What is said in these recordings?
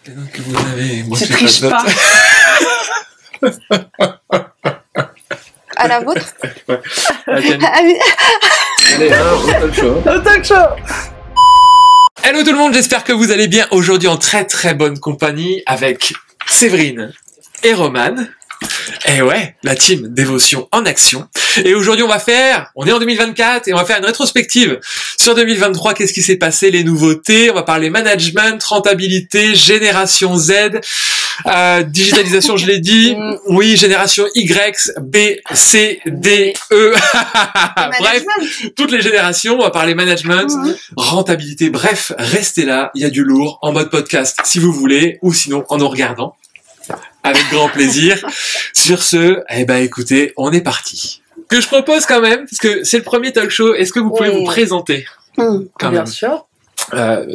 Que vous avez... Moi, tu triches pas. À la vôtre. Ouais. Allez, au talk show. Au talk show. Hello tout le monde, j'espère que vous allez bien. Aujourd'hui en très très bonne compagnie avec Séverine et Roman. Et ouais, la team Dévotion en action. Et aujourd'hui on est en 2024 et on va faire une rétrospective sur 2023. Qu'est-ce qui s'est passé, les nouveautés. On va parler management, rentabilité, génération Z, digitalisation, je l'ai dit. Oui, génération Y, B, C, D, E. Bref, toutes les générations. On va parler management, rentabilité. Bref, restez là. Il y a du lourd en mode podcast si vous voulez, ou sinon en nous regardant. Avec grand plaisir. Sur ce, eh ben écoutez, on est parti. Que je propose quand même, parce que c'est le premier talk show, est-ce que vous pouvez vous présenter quand Bien même. sûr.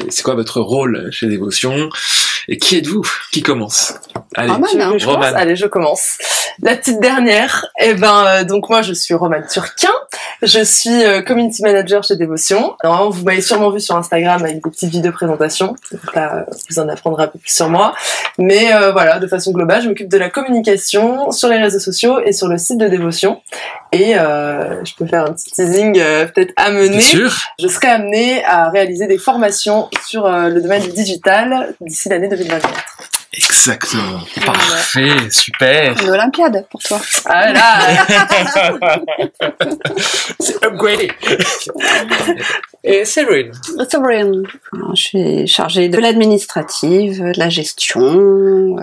C'est quoi votre rôle chez Dévotion? Et qui êtes-vous? Qui commence? Allez, Roman, hein. Je commence. Allez, je commence. La petite dernière. Donc moi, je suis Romane Turquin. Je suis community manager chez Dévotion. Alors, vous m'avez sûrement vu sur Instagram avec des petites vidéos présentation. Donc là, vous en apprendrez un peu plus sur moi. Mais voilà, de façon globale, je m'occupe de la communication sur les réseaux sociaux et sur le site de Dévotion. Et je peux faire un petit teasing peut-être à mener. bien sûr. Je serai amenée à réaliser des formations sur le domaine du digital d'ici l'année 2024. Exactement. Parfait, super. Une Olympiade pour toi. Ah là. C'est upgradé. Et Séverine. Séverine. Je suis chargée de l'administrative, de la gestion.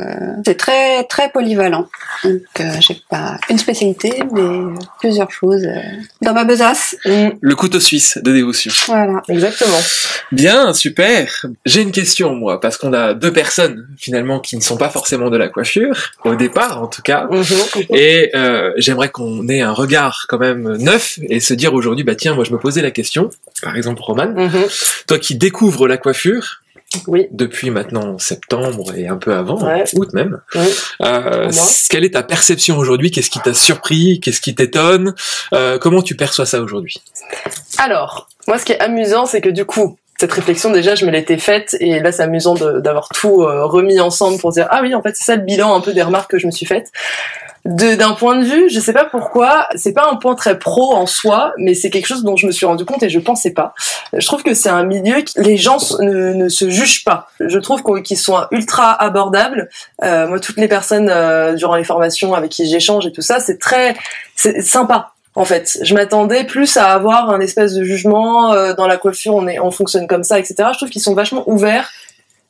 C'est très très polyvalent. Donc j'ai pas une spécialité, mais plusieurs choses dans ma besace. Le couteau suisse de Dévotion. Voilà. Exactement. Bien, super. J'ai une question, moi, parce qu'on a deux personnes, finalement, qui ne sont pas forcément de la coiffure, au départ, en tout cas. Et j'aimerais qu'on ait un regard quand même neuf et se dire aujourd'hui, bah tiens, moi je me posais la question, par exemple Roman, toi qui découvres la coiffure, Oui. depuis maintenant septembre et un peu avant, Ouais. août même, Oui. quelle est ta perception aujourd'hui? Qu'est-ce qui t'a surpris? Qu'est-ce qui t'étonne? Comment tu perçois ça aujourd'hui? Alors, moi, ce qui est amusant, c'est que du coup, cette réflexion, déjà, je me l'étais faite, et là, c'est amusant d'avoir tout remis ensemble pour dire, ah oui, en fait, c'est ça le bilan un peu des remarques que je me suis faites. D'un point de vue, je sais pas pourquoi, c'est pas un point très pro en soi, mais c'est quelque chose dont je me suis rendu compte et je pensais pas. Je trouve que c'est un milieu que les gens ne se jugent pas. Je trouve qu'ils sont ultra abordables. Moi, toutes les personnes durant les formations avec qui j'échange et tout ça, c'est sympa. En fait, je m'attendais plus à avoir un espèce de jugement dans la coiffure, on fonctionne comme ça, etc. Je trouve qu'ils sont vachement ouverts,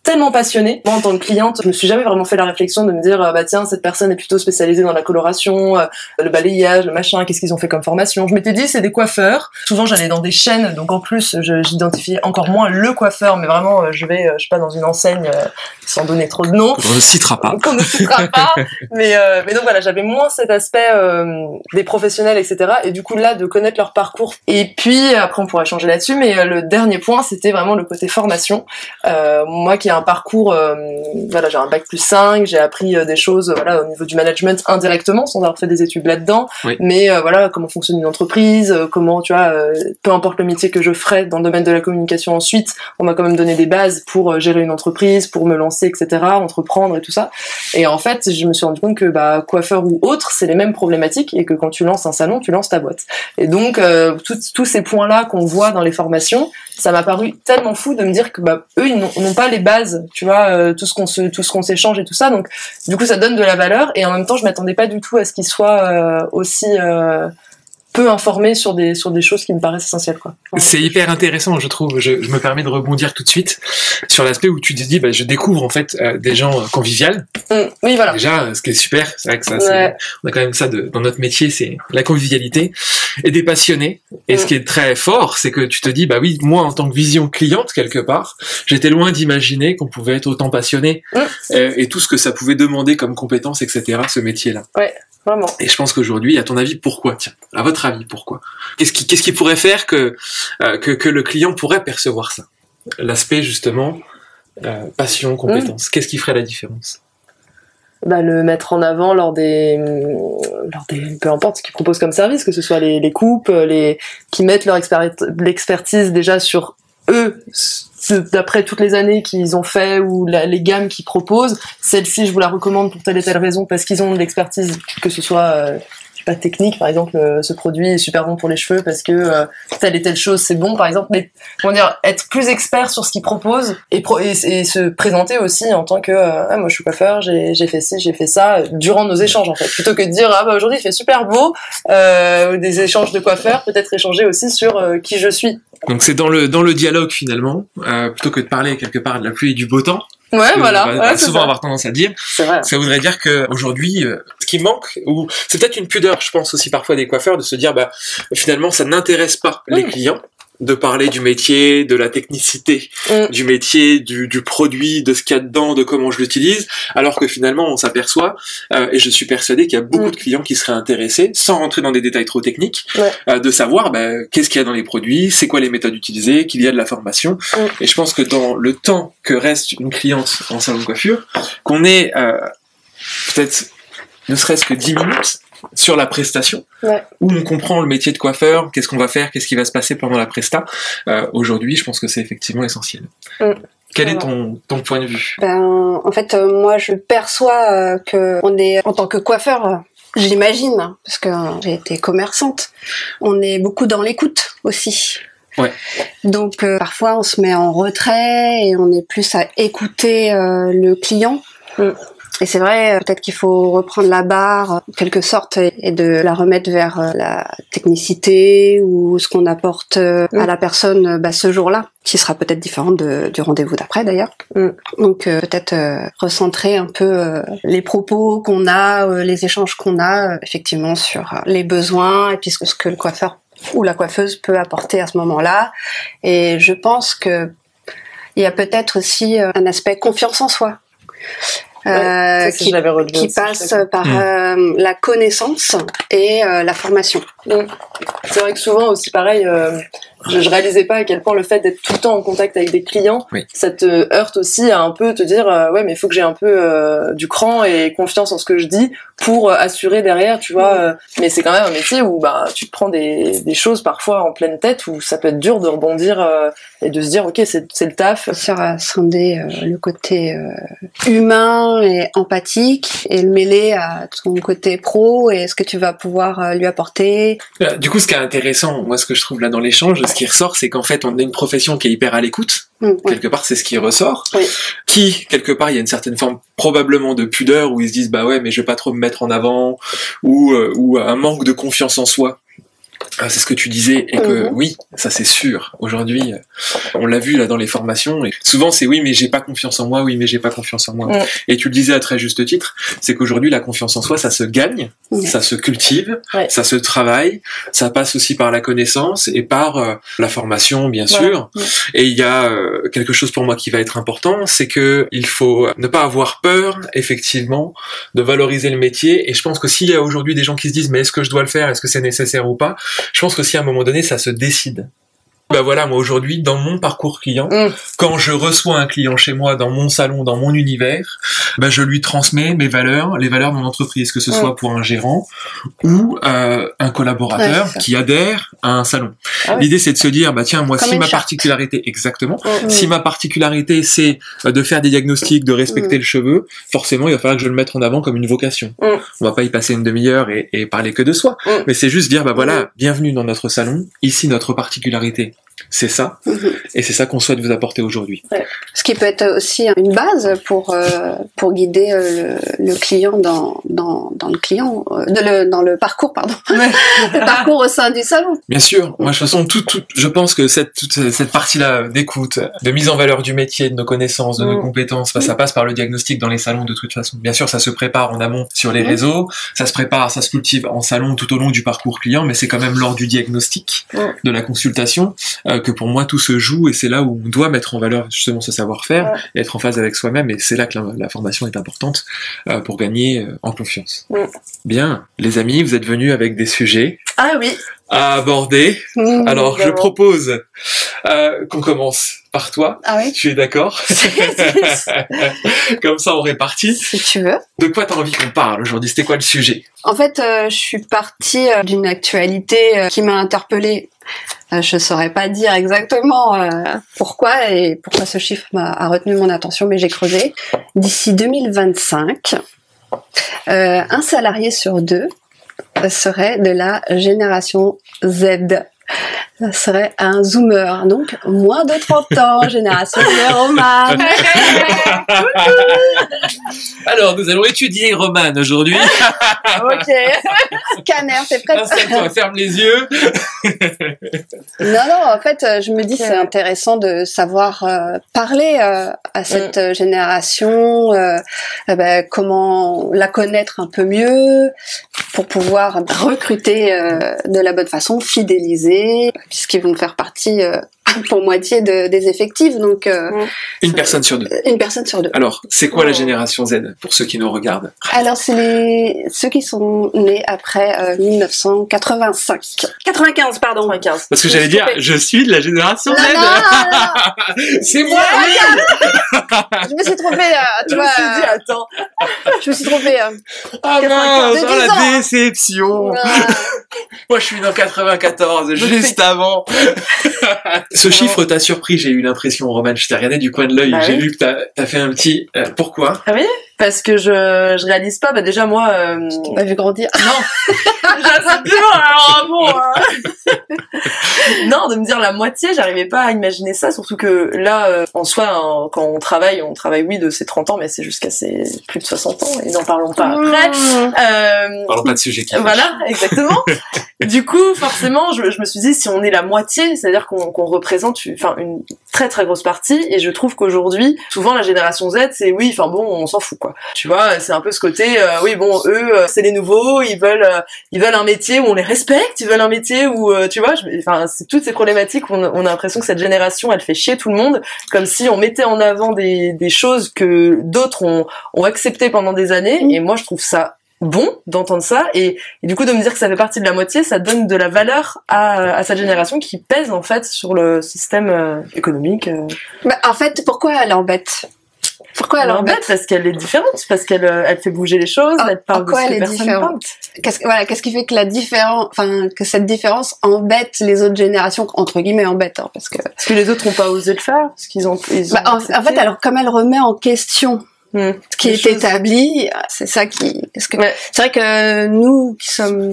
tellement passionnés. Moi, en tant que cliente, je me suis jamais vraiment fait la réflexion de me dire bah tiens, cette personne est plutôt spécialisée dans la coloration, le balayage, le machin, qu'est-ce qu'ils ont fait comme formation. Je m'étais dit c'est des coiffeurs. Souvent j'allais dans des chaînes, donc en plus j'identifiais encore moins le coiffeur, mais vraiment je vais je sais pas dans une enseigne sans donner trop de noms. On ne citera pas. Qu'on ne citera pas. Mais donc voilà, j'avais moins cet aspect des professionnels, etc. Et du coup là, de connaître leur parcours. Et puis après on pourra changer là-dessus, mais le dernier point, c'était vraiment le côté formation. Moi qui ai un parcours, voilà, j'ai un bac+5, j'ai appris des choses, voilà, au niveau du management indirectement, sans avoir fait des études là-dedans. Oui. Mais voilà, comment fonctionne une entreprise, comment, tu vois, peu importe le métier que je ferai dans le domaine de la communication ensuite, on m'a quand même donné des bases pour gérer une entreprise, pour me lancer, etc., entreprendre et tout ça. Et en fait, je me suis rendu compte que bah, coiffeur ou autre, c'est les mêmes problématiques et que quand tu lances un salon, tu lances ta boîte. Et donc, tous ces points-là qu'on voit dans les formations, ça m'a paru tellement fou de me dire que bah, eux, ils n'ont pas les bases, tu vois, tout ce qu'on s'échange et tout ça. Donc, du coup, ça donne de la valeur. Et en même temps, je m'attendais pas du tout à ce qu'ils soient aussi peu informés sur des choses qui me paraissent essentielles, quoi. Enfin, c'est hyper intéressant, je trouve. Je me permets de rebondir tout de suite sur l'aspect où tu te dis, bah, je découvre en fait des gens conviviales. Oui, voilà. Déjà, ce qui est super, c'est vrai que ça, on a quand même ça dans notre métier, c'est la convivialité et des passionnés. Et ce qui est très fort, c'est que tu te dis, bah oui, moi en tant que vision cliente quelque part, j'étais loin d'imaginer qu'on pouvait être autant passionné et tout ce que ça pouvait demander comme compétences, etc. Ce métier-là. Ouais. Vraiment. Et je pense qu'aujourd'hui, à ton avis, pourquoi? Tiens, à votre avis, pourquoi? Qu'est-ce qui pourrait faire que le client pourrait percevoir ça? L'aspect, justement, passion, compétence. Qu'est-ce qui ferait la différence? Bah, le mettre en avant lors des peu importe ce qu'ils proposent comme service, que ce soit les coupes, qui mettent leur l'expertise déjà sur eux, d'après toutes les années qu'ils ont fait ou les gammes qu'ils proposent, celle-ci je vous la recommande pour telle et telle raison parce qu'ils ont de l'expertise, que ce soit je sais pas, technique, par exemple, ce produit est super bon pour les cheveux parce que telle et telle chose c'est bon, par exemple, mais comment dire, être plus expert sur ce qu'ils proposent et se présenter aussi en tant que moi je suis coiffeur, j'ai fait ci, j'ai fait ça durant nos échanges en fait, plutôt que de dire aujourd'hui il fait super beau, des échanges de coiffeurs, peut-être échanger aussi sur qui je suis. Donc c'est dans le dialogue finalement, plutôt que de parler quelque part de la pluie et du beau temps. Ouais, voilà. On va souvent avoir tendance à dire. C'est vrai. Ça voudrait dire que aujourd'hui, ce qui manque, ou c'est peut-être une pudeur, je pense aussi parfois des coiffeurs, de se dire, finalement, ça n'intéresse pas les clients de parler du métier, de la technicité du métier, du produit, de ce qu'il y a dedans, de comment je l'utilise, alors que finalement, on s'aperçoit, et je suis persuadé qu'il y a beaucoup de clients qui seraient intéressés, sans rentrer dans des détails trop techniques, de savoir qu'est-ce qu'il y a dans les produits, c'est quoi les méthodes utilisées, qu'il y a de la formation. Et je pense que dans le temps que reste une cliente en salon de coiffure, qu'on ait peut-être ne serait-ce que 10 minutes sur la prestation, où on comprend le métier de coiffeur, qu'est-ce qu'on va faire, qu'est-ce qui va se passer pendant la presta. Aujourd'hui, je pense que c'est effectivement essentiel. Quel est ton point de vue? En fait, moi, je perçois que on est, en tant que coiffeur, j'imagine, parce que j'ai été commerçante, on est beaucoup dans l'écoute aussi. Ouais. Donc, parfois, on se met en retrait et on est plus à écouter le client. Et c'est vrai, peut-être qu'il faut reprendre la barre, en quelque sorte, et de la remettre vers la technicité ou ce qu'on apporte à la personne ce jour-là, qui sera peut-être différent du rendez-vous d'après d'ailleurs. Donc peut-être recentrer un peu les propos qu'on a, les échanges qu'on a, effectivement, sur les besoins et puis ce que le coiffeur ou la coiffeuse peut apporter à ce moment-là. Et je pense que il y a peut-être aussi un aspect confiance en soi. Qui passe par la connaissance et la formation. C'est vrai que souvent aussi pareil, je réalisais pas à quel point le fait d'être tout le temps en contact avec des clients, ça te heurte aussi à un peu te dire ouais mais il faut que j'ai un peu du cran et confiance en ce que je dis pour assurer derrière, tu vois. Mais c'est quand même un métier où tu te prends des choses parfois en pleine tête où ça peut être dur de rebondir et de se dire ok c'est le taf. Réussir à scinder le côté humain et empathique et le mêler à ton côté pro et ce que tu vas pouvoir lui apporter. Du coup, ce qui est intéressant, moi ce que je trouve là dans l'échange, ce qui ressort, c'est qu'en fait on a une profession qui est hyper à l'écoute. Quelque part, c'est ce qui ressort. Qui, quelque part, il y a une certaine forme probablement de pudeur où ils se disent ouais, mais je vais pas trop me mettre en avant, ou un manque de confiance en soi. C'est ce que tu disais, et que oui, ça c'est sûr. Aujourd'hui, on l'a vu là dans les formations, et souvent c'est oui mais j'ai pas confiance en moi, oui mais j'ai pas confiance en moi. Et tu le disais à très juste titre, c'est qu'aujourd'hui la confiance en soi, ça se gagne, ça se cultive, ça se travaille, ça passe aussi par la connaissance et par la formation bien sûr. Et il y a quelque chose pour moi qui va être important, c'est que il faut ne pas avoir peur effectivement de valoriser le métier. Et je pense que s'il y a aujourd'hui des gens qui se disent mais est-ce que je dois le faire, est-ce que c'est nécessaire ou pas, je pense que si à un moment donné ça se décide. Voilà, moi aujourd'hui, dans mon parcours client, quand je reçois un client chez moi, dans mon salon, dans mon univers, je lui transmets mes valeurs, les valeurs de mon entreprise, que ce soit pour un gérant ou un collaborateur qui adhère à un salon. L'idée c'est de se dire, tiens, moi si ma particularité, si ma particularité c'est de faire des diagnostics, de respecter le cheveu, forcément il va falloir que je le mette en avant comme une vocation. On va pas y passer une demi-heure et parler que de soi, mais c'est juste dire, voilà, bienvenue dans notre salon, ici notre particularité. C'est ça, et c'est ça qu'on souhaite vous apporter aujourd'hui. Ce qui peut être aussi une base pour guider le client dans le parcours, le parcours au sein du salon. Bien sûr, moi de toute façon, je pense que cette partie-là d'écoute, de mise en valeur du métier, de nos connaissances, de nos compétences, ça passe par le diagnostic dans les salons de toute façon. Bien sûr, ça se prépare en amont sur les réseaux, ça se prépare, ça se cultive en salon tout au long du parcours client, mais c'est quand même lors du diagnostic, de la consultation, que pour moi tout se joue, et c'est là où on doit mettre en valeur justement ce savoir-faire et être en phase avec soi-même, et c'est là que la formation est importante pour gagner en confiance. Bien, les amis, vous êtes venus avec des sujets. Ah oui. à aborder. Alors, je évidemment. propose qu'on commence par toi. Ah oui. Tu es d'accord? Comme ça, on répartit. Si tu veux. De quoi t'as envie qu'on parle aujourd'hui? C'était quoi le sujet? En fait, je suis partie d'une actualité qui m'a interpellée. Je saurais pas dire exactement pourquoi et pourquoi ce chiffre a retenu mon attention, mais j'ai creusé. D'ici 2025, un salarié sur deux serait de la génération Z. Ça serait un zoomer, donc moins de 30 ans, génération de Roman. Alors, nous allons étudier Roman aujourd'hui. Ok. Scanner, t'es prête? Installe-toi, ferme les yeux. Non, en fait, je me dis c'est intéressant de savoir parler à cette génération, comment la connaître un peu mieux pour pouvoir recruter de la bonne façon, fidéliser, puisqu'ils vont faire partie pour moitié des effectifs, donc Une personne sur deux. une personne sur deux. Alors, c'est quoi la génération Z pour ceux qui nous regardent? Alors, c'est ceux qui sont nés après 1985. 95, pardon. 95. Parce que j'allais dire, je suis de la génération Z. Non. C'est moi. Je me suis trompée, tu Je me vois. suis dit, attends. Je me suis trompée. Ah 95, mince, de oh, 10 la ans. déception. Moi, je suis dans 94, juste avant. Ce chiffre t'a surpris, j'ai eu l'impression, Roman, je t'ai regardé du coin de l'œil, Bah j'ai oui. vu que t'as fait un petit... pourquoi? Ah oui? Parce que je réalise pas, bah déjà moi... On m'a vu grandir. Non. C'est bien, alors bon. Non, de me dire la moitié, j'arrivais pas à imaginer ça, surtout que là, en soi, quand on travaille, oui, de ses 30 ans, mais c'est jusqu'à ses plus de 60 ans, et n'en parlons pas après. Parlons pas de sujet qui fâche. Voilà, exactement. Du coup, forcément, je me suis dit, si on est la moitié, c'est-à-dire qu'on représente une très très grosse partie, et je trouve qu'aujourd'hui, souvent la génération Z, c'est oui, enfin bon, on s'en fout quoi. Tu vois, c'est un peu ce côté, oui bon, eux, c'est les nouveaux, ils veulent un métier où on les respecte, ils veulent un métier où, tu vois, c'est toutes ces problématiques où on a l'impression que cette génération, elle fait chier tout le monde, comme si on mettait en avant des choses que d'autres ont acceptées pendant des années, et moi je trouve ça bon d'entendre ça, et du coup de me dire que ça fait partie de la moitié, ça donne de la valeur à cette génération qui pèse en fait sur le système économique. Bah, en fait, pourquoi elle embête? Pourquoi elle embête? Parce qu'elle est différente, parce qu'elle fait bouger les choses, elle parle de ce que personne parle. Qu'est-ce qui fait que que cette différence embête les autres générations, entre guillemets embête, hein, parce que les autres n'ont pas osé le faire, parce qu'ils ont en fait, alors comme elle remet en question ce qui est établi, c'est ça qui... Ouais. C'est vrai que nous qui sommes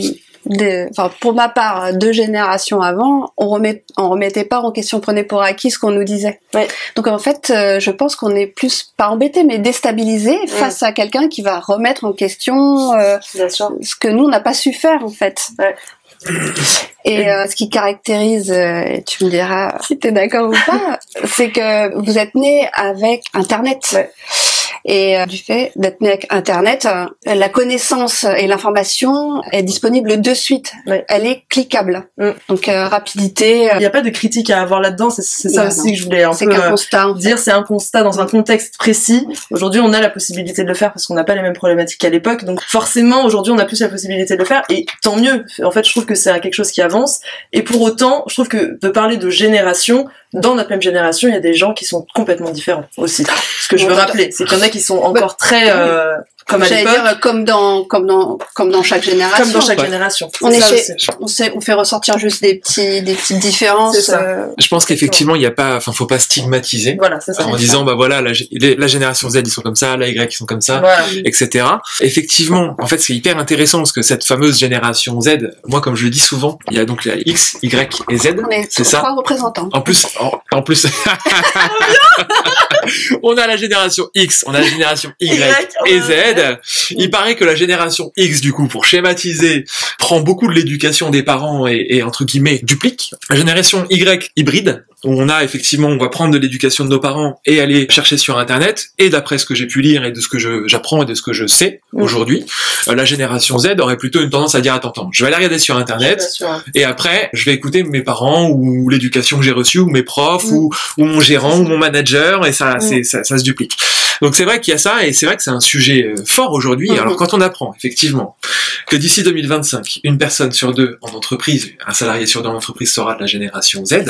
pour ma part, 2 générations avant, on remettait pas en question, prenait pour acquis ce qu'on nous disait. Ouais. Donc en fait, je pense qu'on est plus, pas embêté, mais déstabilisé face à quelqu'un qui va remettre en question Bien sûr. ce que nous, on n'a pas su faire, en fait. Ouais. Et ce qui caractérise, et tu me diras si t'es d'accord ou pas, c'est que vous êtes nés avec Internet. Ouais. Et du fait d'être né avec Internet, la connaissance et l'information est disponible de suite. Ouais. Elle est cliquable. Donc rapidité. Il n'y a pas de critique à avoir là-dedans. C'est ça aussi que je voulais un C'est peu qu'un constat. dire. C'est un constat dans un contexte précis. Aujourd'hui, on a la possibilité de le faire parce qu'on n'a pas les mêmes problématiques qu'à l'époque. Donc forcément, aujourd'hui, on a plus la possibilité de le faire. Et tant mieux. En fait, je trouve que c'est quelque chose qui avance. Et pour autant, je trouve que de parler de génération, dans notre même génération, il y a des gens qui sont complètement différents aussi. Ce que je veux rappeler, c'est qu'il y en a qui sont encore très comme à l'époque. Dire comme dans chaque génération. Comme dans chaque génération. On fait ressortir juste des petites différences. C'est ça. Je pense qu'effectivement, il y a pas, faut pas stigmatiser. Voilà, c'est ça. En disant, bah voilà, la génération Z, ils sont comme ça, la Y, ils sont comme ça, voilà. etc. Effectivement, en fait, c'est hyper intéressant parce que cette fameuse génération Z, moi, comme je le dis souvent, il y a donc la X, Y et Z. C'est ça. 3 représentants. En plus, on a la génération X, on a la génération Y et Z. Il paraît que la génération X, du coup, pour schématiser, prend beaucoup de l'éducation des parents et entre guillemets, duplique. La génération Y, hybride, où on va prendre de l'éducation de nos parents et aller chercher sur Internet. Et d'après ce que j'ai pu lire et de ce que j'apprends et de ce que je sais aujourd'hui, la génération Z aurait plutôt une tendance à dire, attends, je vais aller regarder sur Internet et après, je vais écouter mes parents ou l'éducation que j'ai reçue ou mes profs ou mon gérant ou mon manager et ça se duplique. Donc c'est vrai qu'il y a ça, et c'est vrai que c'est un sujet fort aujourd'hui. Alors quand on apprend, effectivement, que d'ici 2025, une personne sur deux en entreprise, un salarié sur deux en entreprise sera de la génération Z,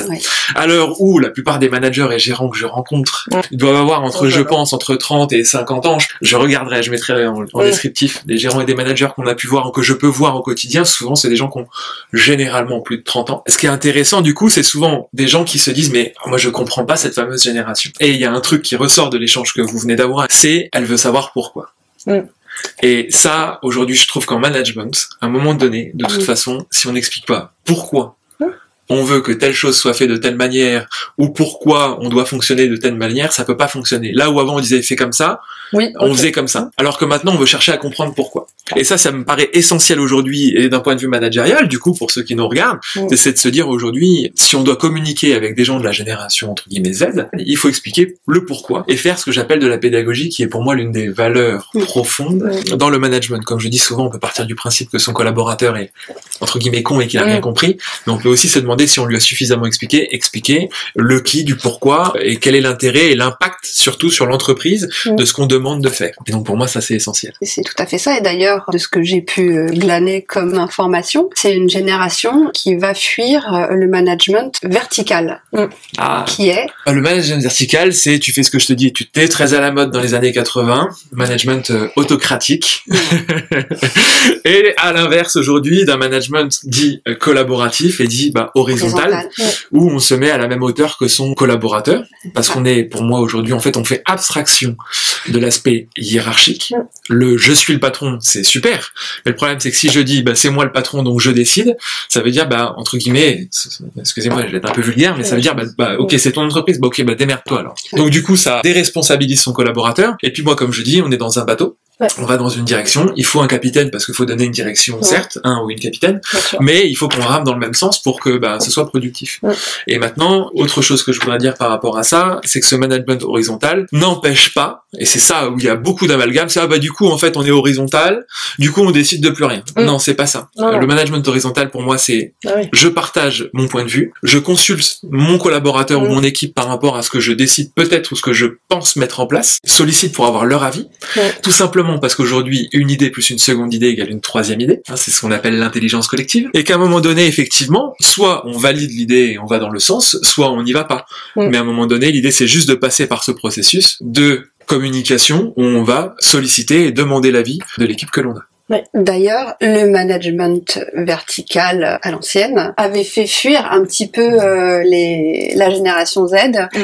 à l'heure où la plupart des managers et gérants que je rencontre doivent avoir je pense, entre 30 et 50 ans. Je regarderai, je mettrai en descriptif des gérants et des managers qu'on a pu voir, que je peux voir au quotidien. Souvent, c'est des gens qui ont généralement plus de 30 ans. Ce qui est intéressant, du coup, c'est souvent des gens qui se disent, mais moi, je comprends pas cette fameuse génération. Et il y a un truc qui ressort de l'échange que vous venez d'avoir, c'est, elle veut savoir pourquoi. Et ça, aujourd'hui, je trouve qu'en management, à un moment donné, de toute façon, si on n'explique pas pourquoi on veut que telle chose soit faite de telle manière, ou pourquoi on doit fonctionner de telle manière, ça peut pas fonctionner. Là où avant on disait fais comme ça, on faisait comme ça. Alors que maintenant on veut chercher à comprendre pourquoi. Et ça me paraît essentiel aujourd'hui, et d'un point de vue managérial, du coup, pour ceux qui nous regardent, c'est de se dire aujourd'hui, si on doit communiquer avec des gens de la génération, entre guillemets, Z, il faut expliquer le pourquoi, et faire ce que j'appelle de la pédagogie, qui est pour moi l'une des valeurs profondes dans le management. Comme je dis souvent, on peut partir du principe que son collaborateur est, entre guillemets, con et qu'il a rien compris, mais on peut aussi se demander si on lui a suffisamment expliqué le qui, du pourquoi, et quel est l'intérêt et l'impact, surtout sur l'entreprise, de ce qu'on demande de faire. Et donc pour moi, ça c'est essentiel. C'est tout à fait ça. Et d'ailleurs, de ce que j'ai pu glaner comme information, c'est une génération qui va fuir le management vertical. Qui est le management vertical, c'est tu fais ce que je te dis. Tu t'es très à la mode dans les années 80, management autocratique. Et à l'inverse aujourd'hui, d'un management dit collaboratif et dit horizontal, où on se met à la même hauteur que son collaborateur, parce qu'on est, pour moi aujourd'hui, en fait, on fait abstraction de l'aspect hiérarchique. Le je suis le patron, c'est super, mais le problème c'est que si je dis c'est moi le patron donc je décide, ça veut dire entre guillemets, excusez-moi, je vais être un peu vulgaire, mais ça veut dire ok, c'est ton entreprise, ok, démerde-toi alors. Donc du coup ça déresponsabilise son collaborateur, et puis moi comme je dis, on est dans un bateau. On va dans une direction, il faut un capitaine parce qu'il faut donner une direction, certes, un ou une capitaine, mais il faut qu'on rame dans le même sens pour que ce soit productif. Et maintenant, autre chose que je voudrais dire par rapport à ça, c'est que ce management horizontal n'empêche pas, et c'est ça où il y a beaucoup d'amalgame, c'est du coup en fait on est horizontal, du coup on décide de plus rien. Non, c'est pas ça. Le management horizontal pour moi c'est je partage mon point de vue, je consulte mon collaborateur ou mon équipe par rapport à ce que je décide peut-être ou ce que je pense mettre en place, sollicite pour avoir leur avis, tout simplement parce qu'aujourd'hui, une idée plus une seconde idée égale une troisième idée. C'est ce qu'on appelle l'intelligence collective. Et qu'à un moment donné, effectivement, soit on valide l'idée et on va dans le sens, soit on n'y va pas. Mais à un moment donné, l'idée, c'est juste de passer par ce processus de communication où on va solliciter et demander l'avis de l'équipe que l'on a. D'ailleurs, le management vertical à l'ancienne avait fait fuir un petit peu la génération Z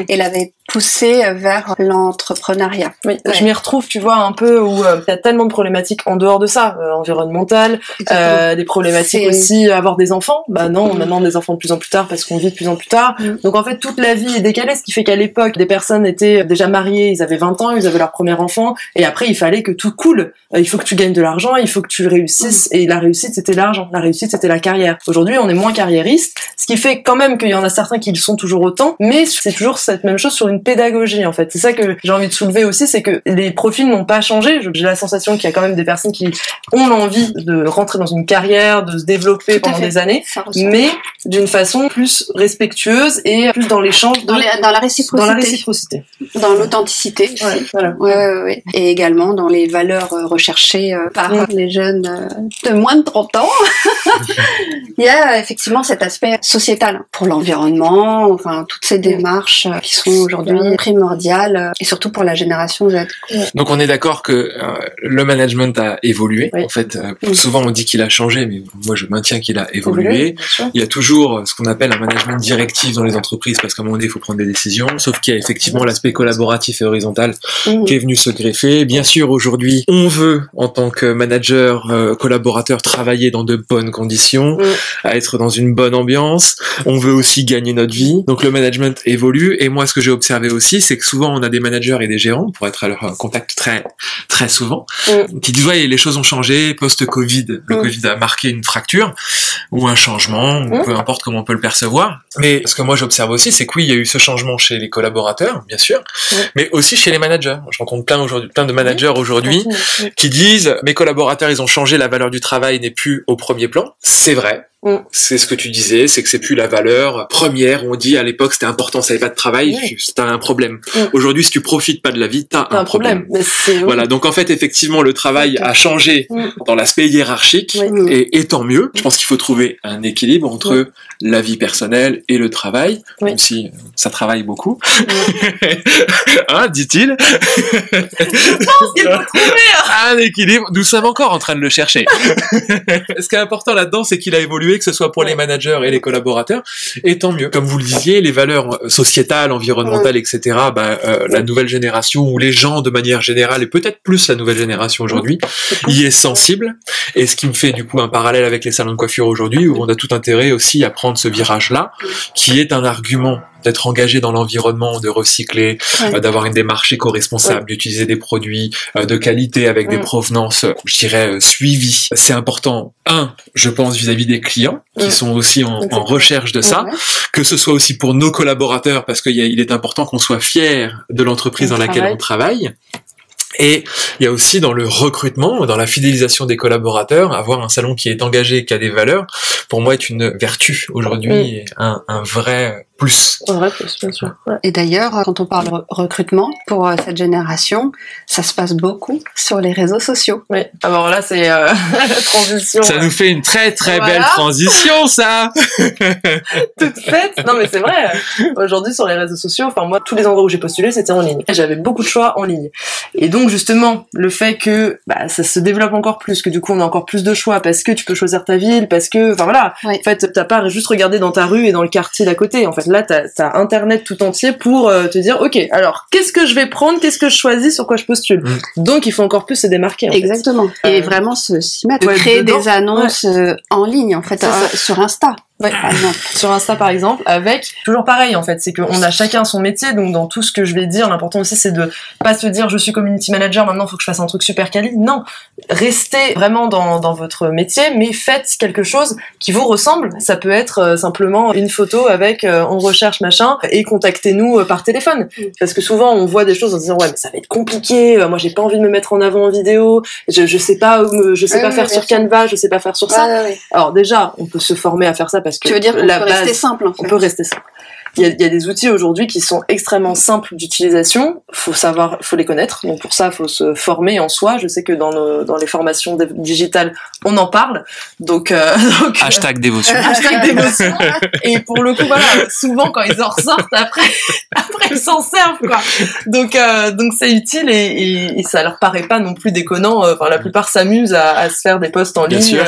et l'avait poussé vers l'entrepreneuriat. Je m'y retrouve, tu vois, un peu où il y a tellement de problématiques en dehors de ça, environnementales, des problématiques aussi, avoir des enfants. Non, maintenant des enfants de plus en plus tard parce qu'on vit de plus en plus tard. Donc en fait, toute la vie est décalée, ce qui fait qu'à l'époque, des personnes étaient déjà mariées, ils avaient 20 ans, ils avaient leur premier enfant, et après il fallait que tout coule. Il faut que tu gagnes de l'argent, il faut que tu réussisses, et la réussite c'était l'argent, la réussite c'était la carrière. Aujourd'hui, on est moins carriériste, ce qui fait quand même qu'il y en a certains qui le sont toujours autant, mais c'est toujours cette même chose sur une pédagogie en fait. C'est ça que j'ai envie de soulever aussi, c'est que les profils n'ont pas changé. J'ai la sensation qu'il y a quand même des personnes qui ont l'envie de rentrer dans une carrière, de se développer pendant des années, mais d'une façon plus respectueuse et plus dans l'échange, dans la réciprocité, dans l'authenticité aussi. Et également dans les valeurs recherchées par les jeunes de moins de 30 ans. Il y a effectivement cet aspect sociétal pour l'environnement, enfin toutes ces démarches qui sont aujourd'hui primordiales, et surtout pour la génération Z. Donc on est d'accord que le management a évolué. En fait, souvent on dit qu'il a changé, mais moi je maintiens qu'il a évolué. Il y a toujours ce qu'on appelle un management directif dans les entreprises, parce qu'à un moment donné il faut prendre des décisions, sauf qu'il y a effectivement l'aspect collaboratif et horizontal qui est venu se greffer. Bien sûr, aujourd'hui, on veut, en tant que manager, collaborateur, travailler dans de bonnes conditions, à être dans une bonne ambiance. On veut aussi gagner notre vie. Donc le management évolue. Et moi, ce que j'ai observé aussi, c'est que souvent, on a des managers et des gérants, pour être à leur contact très, très souvent, qui disent, les choses ont changé post-Covid. Le Covid a marqué une fracture, ou un changement, ou peu importe comment on peut le percevoir. Mais ce que moi, j'observe aussi, c'est que oui, il y a eu ce changement chez les collaborateurs, bien sûr, mais aussi chez les managers. Je rencontre plein de managers aujourd'hui qui disent, mes collaborateurs, ils ont changé, la valeur du travail n'est plus au premier plan. C'est vrai. C'est ce que tu disais, c'est que c'est plus la valeur première. On dit à l'époque c'était important, ça n'avait pas de travail, c'était un problème. Aujourd'hui, si tu profites pas de la vie, t'as un problème. Voilà, donc en fait, effectivement, le travail a changé dans l'aspect hiérarchique, et tant mieux. Je pense qu'il faut trouver un équilibre entre la vie personnelle et le travail, même si ça travaille beaucoup. Hein, dit-il. Je pense qu'il faut trouver un équilibre. Nous sommes encore en train de le chercher. Ce qui est important là-dedans, c'est qu'il a évolué, que ce soit pour les managers et les collaborateurs, et tant mieux. Comme vous le disiez, les valeurs sociétales, environnementales, etc., la nouvelle génération, ou les gens de manière générale, et peut-être plus la nouvelle génération aujourd'hui, y est sensible. Et ce qui me fait du coup un parallèle avec les salons de coiffure aujourd'hui, où on a tout intérêt aussi à prendre ce virage-là, qui est un argument d'être engagé dans l'environnement, de recycler, d'avoir une démarche éco-responsable, d'utiliser des produits de qualité avec des provenances, je dirais, suivies. C'est important, je pense, vis-à-vis des clients, qui sont aussi en recherche de ça, que ce soit aussi pour nos collaborateurs, parce qu'il est important qu'on soit fiers de l'entreprise dans laquelle on travaille. Et il y a aussi dans le recrutement, dans la fidélisation des collaborateurs, avoir un salon qui est engagé, qui a des valeurs, pour moi est une vertu aujourd'hui, et un vrai plus. Un vrai plus, bien sûr. Et d'ailleurs, quand on parle recrutement, pour cette génération, ça se passe beaucoup sur les réseaux sociaux. Oui, alors là c'est la transition. Ça nous fait une très très belle transition, ça. Toute faite. Non mais c'est vrai. Aujourd'hui sur les réseaux sociaux, enfin moi tous les endroits où j'ai postulé c'était en ligne. J'avais beaucoup de choix en ligne. Et donc justement le fait que ça se développe encore plus, que du coup on a encore plus de choix parce que tu peux choisir ta ville, parce que enfin voilà. En fait t'as pas juste regardé dans ta rue et dans le quartier d'à côté. En fait là t'as internet tout entier pour te dire ok alors qu'est-ce que je vais prendre, qu'est-ce que je choisis, sur quoi je postule. Donc il faut encore plus se démarquer. Exactement. Et vraiment s'y mettre, créer des annonces en ligne en fait sur Insta. Par exemple. Sur Insta par exemple, avec toujours pareil en fait, c'est qu'on a chacun son métier, donc dans tout ce que je vais dire, l'important aussi c'est de pas se dire je suis community manager, maintenant faut que je fasse un truc super quali. Non, restez vraiment dans votre métier, mais faites quelque chose qui vous ressemble. Ça peut être simplement une photo avec on recherche machin et contactez-nous par téléphone, parce que souvent on voit des choses en se disant ouais mais ça va être compliqué, moi j'ai pas envie de me mettre en avant en vidéo, je sais pas faire sur Canva, je sais pas faire sur ça. Alors déjà on peut se former à faire ça parce que tu veux dire qu'on peut rester simple en fait. On peut rester simple. Il y a des outils aujourd'hui qui sont extrêmement simples d'utilisation. Faut les connaître. Donc pour ça, faut se former en soi. Je sais que dans les formations digitales, on en parle. Donc hashtag dévotion. Hashtag dévotion. Et pour le coup, voilà, souvent quand ils en ressortent après ils s'en servent quoi. Donc c'est utile et ça leur paraît pas non plus déconnant. Enfin la plupart s'amusent à se faire des posts en ligne.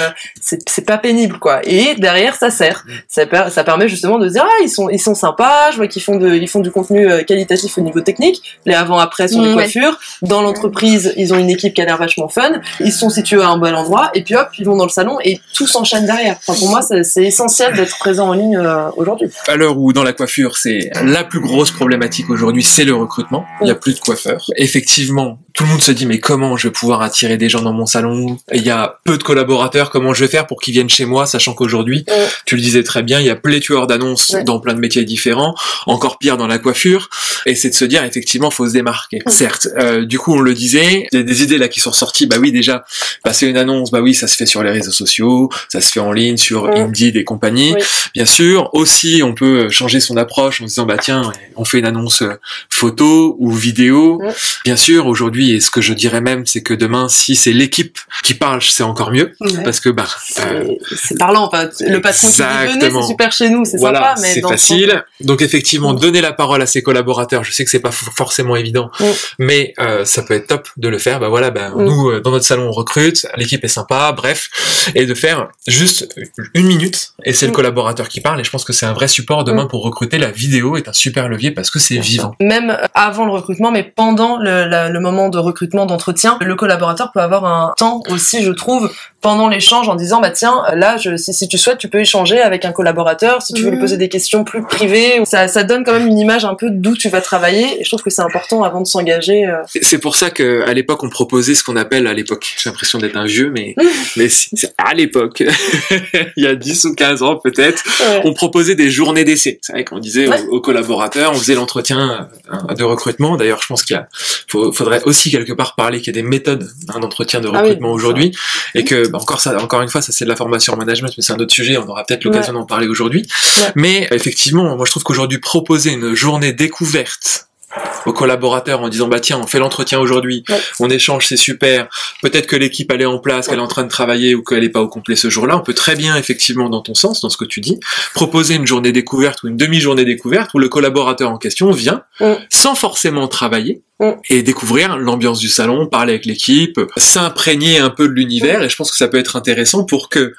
C'est pas pénible quoi. Et derrière ça sert. Ça permet justement de se dire ils sont sympas. Je vois qu'ils font du contenu qualitatif au niveau technique, les avant-après sur les coiffures. Dans l'entreprise, ils ont une équipe qui a l'air vachement fun. Ils sont situés à un bel endroit et puis hop, ils vont dans le salon et tout s'enchaîne derrière. Enfin, pour moi, c'est essentiel d'être présent en ligne aujourd'hui. À l'heure où dans la coiffure, c'est la plus grosse problématique aujourd'hui, c'est le recrutement. Il y a plus de coiffeurs. Effectivement, tout le monde se dit mais comment je vais pouvoir attirer des gens dans mon salon? Il y a peu de collaborateurs, comment je vais faire pour qu'ils viennent chez moi, sachant qu'aujourd'hui, tu le disais très bien, il y a pléthore d'annonces dans plein de métiers différents, encore pire dans la coiffure, et c'est de se dire effectivement faut se démarquer. Certes, du coup on le disait, il y a des idées là qui sont sorties, bah oui déjà, passer une annonce, bah oui ça se fait sur les réseaux sociaux, ça se fait en ligne sur Indeed et compagnie, bien sûr, aussi on peut changer son approche en se disant bah tiens, on fait une annonce photo ou vidéo, bien sûr aujourd'hui, et ce que je dirais même c'est que demain si c'est l'équipe qui parle c'est encore mieux, parce que c'est parlant, enfin, le patron qui dit venez c'est super chez nous, c'est sympa, mais c'est facile. Donc effectivement, donner la parole à ses collaborateurs, je sais que c'est pas forcément évident, mais ça peut être top de le faire. Nous, dans notre salon, on recrute, l'équipe est sympa, bref, et de faire juste une minute, et c'est le collaborateur qui parle, et je pense que c'est un vrai support demain pour recruter. La vidéo est un super levier parce que c'est vivant. Même avant le recrutement, mais pendant le moment de recrutement, d'entretien, le collaborateur peut avoir un temps aussi, je trouve, pendant l'échange en disant bah tiens, là, si tu souhaites, tu peux échanger avec un collaborateur, si tu veux lui poser des questions plus privées, idées. Ça donne quand même une image un peu d'où tu vas travailler, et je trouve que c'est important avant de s'engager. C'est pour ça qu'à l'époque, on proposait ce qu'on appelle, à l'époque, j'ai l'impression d'être un vieux, mais c'est à l'époque, il y a 10 ou 15 ans peut-être, on proposait des journées d'essai. C'est vrai qu'on disait aux collaborateurs, on faisait l'entretien de recrutement. D'ailleurs, je pense faudrait aussi quelque part parler qu'il y a des méthodes d'entretien de recrutement aujourd'hui, et que encore une fois, ça c'est de la formation en management, mais c'est un autre sujet, on aura peut-être l'occasion d'en parler aujourd'hui. Mais effectivement, moi je trouve qu'aujourd'hui, proposer une journée découverte aux collaborateurs en disant tiens, on fait l'entretien aujourd'hui, on échange, c'est super, peut-être que l'équipe elle est en place, qu'elle est en train de travailler ou qu'elle est pas au complet ce jour-là, on peut très bien effectivement, dans ton sens, dans ce que tu dis, proposer une journée découverte ou une demi-journée découverte où le collaborateur en question vient sans forcément travailler et découvrir l'ambiance du salon, parler avec l'équipe, s'imprégner un peu de l'univers, et je pense que ça peut être intéressant pour que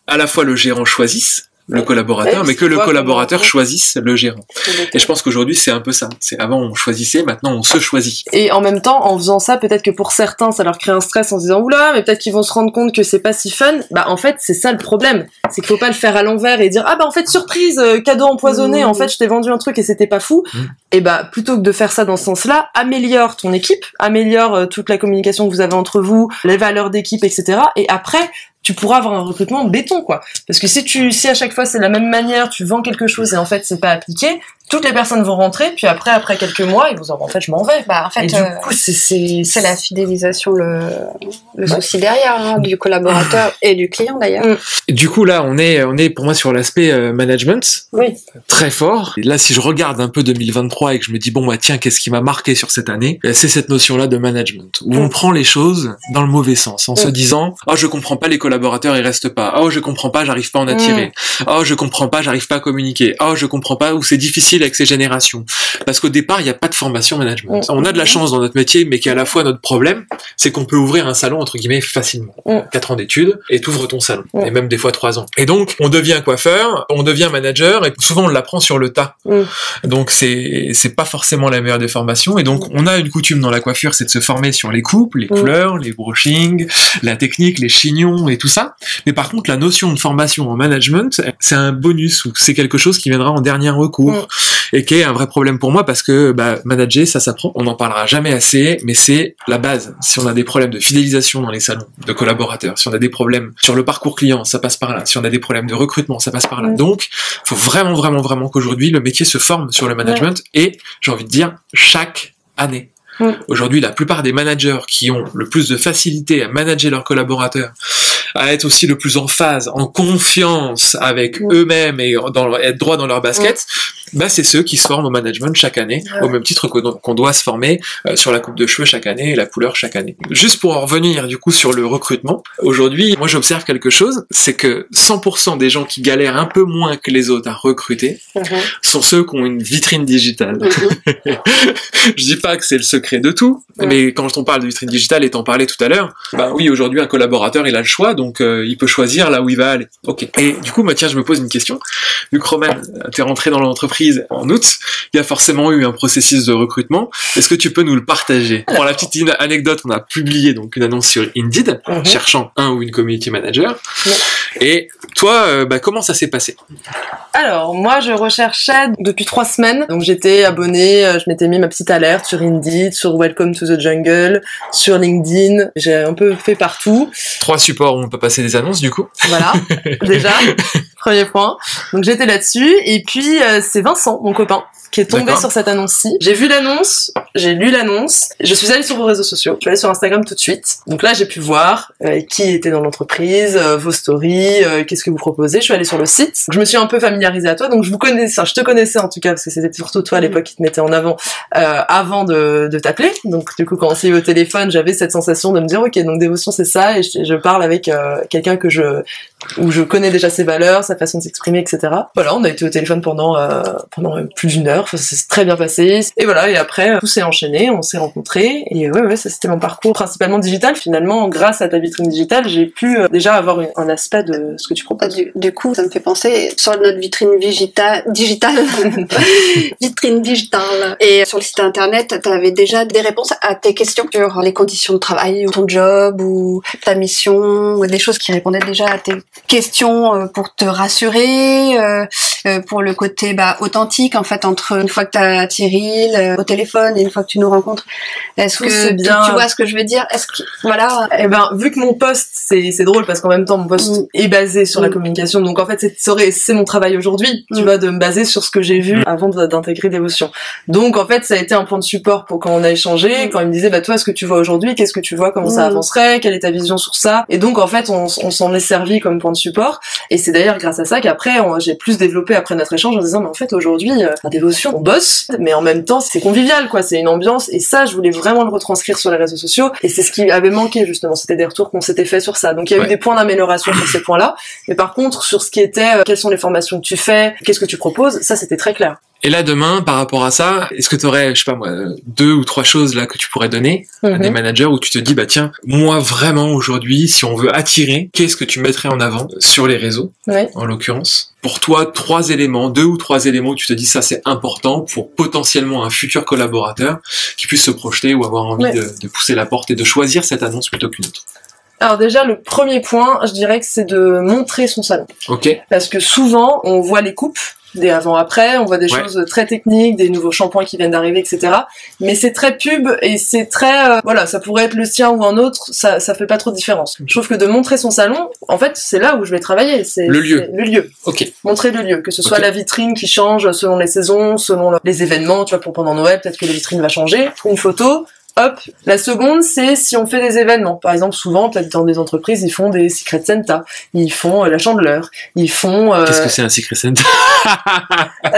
à la fois le gérant choisisse le collaborateur, mais que le collaborateur choisisse le gérant. Et je pense qu'aujourd'hui, c'est un peu ça. C'est avant, on choisissait, maintenant, on se choisit. Et en même temps, en faisant ça, peut-être que pour certains, ça leur crée un stress en se disant, oula, mais peut-être qu'ils vont se rendre compte que c'est pas si fun. En fait, c'est ça le problème. C'est qu'il faut pas le faire à l'envers et dire, en fait, surprise, cadeau empoisonné, en fait, je t'ai vendu un truc et c'était pas fou. Et plutôt que de faire ça dans ce sens-là, améliore ton équipe, améliore toute la communication que vous avez entre vous, les valeurs d'équipe, etc. Et après, tu pourras avoir un recrutement béton, quoi. Parce que si à chaque fois c'est la même manière, tu vends quelque chose et en fait c'est pas appliqué, toutes les personnes vont rentrer, puis après quelques mois, ils vont dire, en fait, je m'en vais. En fait, du coup, c'est la fidélisation, le souci derrière, du collaborateur et du client, d'ailleurs. Du coup, là, on est pour moi sur l'aspect management. Oui. Très fort. Et là, si je regarde un peu 2023 et que je me dis, tiens, qu'est-ce qui m'a marqué sur cette année? C'est cette notion-là de management, où on prend les choses dans le mauvais sens, en se disant, je comprends pas, les collaborateurs, ils restent pas. Je comprends pas, j'arrive pas à en attirer. Je comprends pas, j'arrive pas à communiquer. Je comprends pas, ou c'est difficile avec ces générations. Parce qu'au départ, il n'y a pas de formation management. On a de la chance dans notre métier, mais qui est à la fois notre problème, c'est qu'on peut ouvrir un salon, entre guillemets, facilement. 4 ans d'études, et t'ouvres ton salon. Et même des fois 3 ans. Et donc, on devient coiffeur, on devient manager, et souvent on l'apprend sur le tas. Donc, c'est pas forcément la meilleure des formations. Et donc, on a une coutume dans la coiffure, c'est de se former sur les coupes, les couleurs, les brushings, la technique, les chignons, et tout ça. Mais par contre, la notion de formation en management, c'est un bonus, ou c'est quelque chose qui viendra en dernier recours. Et qui est un vrai problème pour moi, parce que manager, ça s'apprend. On n'en parlera jamais assez, mais c'est la base. Si on a des problèmes de fidélisation dans les salons de collaborateurs, si on a des problèmes sur le parcours client, ça passe par là. Si on a des problèmes de recrutement, ça passe par là. Donc, il faut vraiment, vraiment, vraiment qu'aujourd'hui, le métier se forme sur le management, et j'ai envie de dire, chaque année. Aujourd'hui, la plupart des managers qui ont le plus de facilité à manager leurs collaborateurs, à être aussi le plus en phase, en confiance avec eux-mêmes et être droit dans leur basket, c'est ceux qui se forment au management chaque année, au même titre qu'on doit se former sur la coupe de cheveux chaque année et la couleur chaque année. Juste pour en revenir du coup sur le recrutement, aujourd'hui, moi j'observe quelque chose, c'est que 100% des gens qui galèrent un peu moins que les autres à recruter sont ceux qui ont une vitrine digitale. Je dis pas que c'est le secret de tout, mais quand on parle de vitrine digitale, et t'en parlais tout à l'heure, oui, aujourd'hui un collaborateur il a le choix, donc il peut choisir là où il va aller. Ok. Et du coup, tiens, je me pose une question. Vu que Roman, t'es rentré dans l'entreprise en août, il y a forcément eu un processus de recrutement. Est-ce que tu peux nous le partager? Pour la petite anecdote, on a publié donc une annonce sur Indeed, cherchant un ou une community manager. Et toi, comment ça s'est passé? Alors, moi, je recherchais depuis 3 semaines. Donc, j'étais abonnée, je m'étais mis ma petite alerte sur Indeed, sur Welcome to the Jungle, sur LinkedIn. J'ai un peu fait partout. 3 supports où on peut passer des annonces, du coup. Voilà, déjà, premier point. Donc, j'étais là-dessus. Et puis, c'est Vincent, mon copain, qui est tombé sur cette annonce-ci. J'ai vu l'annonce, j'ai lu l'annonce, je suis allée sur vos réseaux sociaux, je suis allée sur Instagram tout de suite. Donc là, j'ai pu voir qui était dans l'entreprise, vos stories, qu'est-ce que vous proposez. Je suis allée sur le site. Je me suis un peu familiarisée à toi, donc je te connaissais en tout cas, parce que c'était surtout toi à l'époque qui te mettais en avant de t'appeler. Donc du coup, quand on s'est eu au téléphone, j'avais cette sensation de me dire, ok, donc Dévotion c'est ça, et je parle avec quelqu'un où je connais déjà ses valeurs, sa façon de s'exprimer, etc. Voilà, on a été au téléphone pendant plus d'1 heure, ça s'est très bien passé, et voilà, et après, tout s'est enchaîné, on s'est rencontrés, et ouais, ça c'était mon parcours principalement digital. Finalement, grâce à ta vitrine digitale, j'ai pu déjà avoir un aspect de ce que tu proposes. Du coup, ça me fait penser, sur notre vitrine digitale, vitrine digitale, et sur le site internet, t'avais déjà des réponses à tes questions sur les conditions de travail, ou ton job, ou ta mission, ou des choses qui répondaient déjà à tes questions pour te rassurer. pour le côté authentique en fait entre une fois que t'as Cyril au téléphone et une fois que tu nous rencontres. Est-ce que c'est bien. tu vois ce que je veux dire? Est-ce que voilà. Eh ben, vu que mon poste, c'est drôle parce qu'en même temps mon poste est basé sur la communication, donc en fait c'est mon travail aujourd'hui, tu vois, de me baser sur ce que j'ai vu avant d'intégrer Dévotion. Donc en fait ça a été un point de support pour quand on a échangé, quand il me disait toi ce que tu vois aujourd'hui, qu'est-ce que tu vois, comment ça avancerait, quelle est ta vision sur ça, et donc en fait on s'en est servi comme point de support, et c'est d'ailleurs grâce à ça qu'après j'ai plus développé après notre échange en disant mais en fait aujourd'hui Dévotion on bosse, mais en même temps c'est convivial quoi, c'est une ambiance, et ça je voulais vraiment le retranscrire sur les réseaux sociaux, et c'est ce qui avait manqué justement, c'était des retours qu'on s'était fait sur ça, donc il y a eu des points d'amélioration sur ces points-là, mais par contre sur ce qui était quelles sont les formations que tu fais, qu'est-ce que tu proposes, ça c'était très clair. Et là, demain, par rapport à ça, est-ce que tu aurais, je sais pas moi, 2 ou 3 choses là que tu pourrais donner à des managers où tu te dis, tiens, moi vraiment aujourd'hui, si on veut attirer, qu'est-ce que tu mettrais en avant sur les réseaux, en l'occurrence? Pour toi, 3 éléments, 2 ou 3 éléments où tu te dis ça c'est important pour potentiellement un futur collaborateur qui puisse se projeter ou avoir envie de pousser la porte et de choisir cette annonce plutôt qu'une autre. Alors déjà, le premier point, je dirais que c'est de montrer son salon. Ok. Parce que souvent, on voit les coupes, des avant-après, on voit des choses très techniques, des nouveaux shampoings qui viennent d'arriver, etc. Mais c'est très pub et c'est très... ça pourrait être le sien ou un autre, ça fait pas trop de différence. Je trouve que de montrer son salon, en fait, c'est là où je vais travailler. C'est le lieu. Ok. Montrer le lieu, que ce soit la vitrine qui change selon les saisons, selon les événements, tu vois, pour pendant Noël, peut-être que la vitrine va changer, une photo... Hop. La seconde, c'est si on fait des événements. Par exemple, souvent, peut-être dans des entreprises, ils font des Secret Santa, ils font la Chandeleur, ils font... Qu'est-ce que c'est un Secret Santa?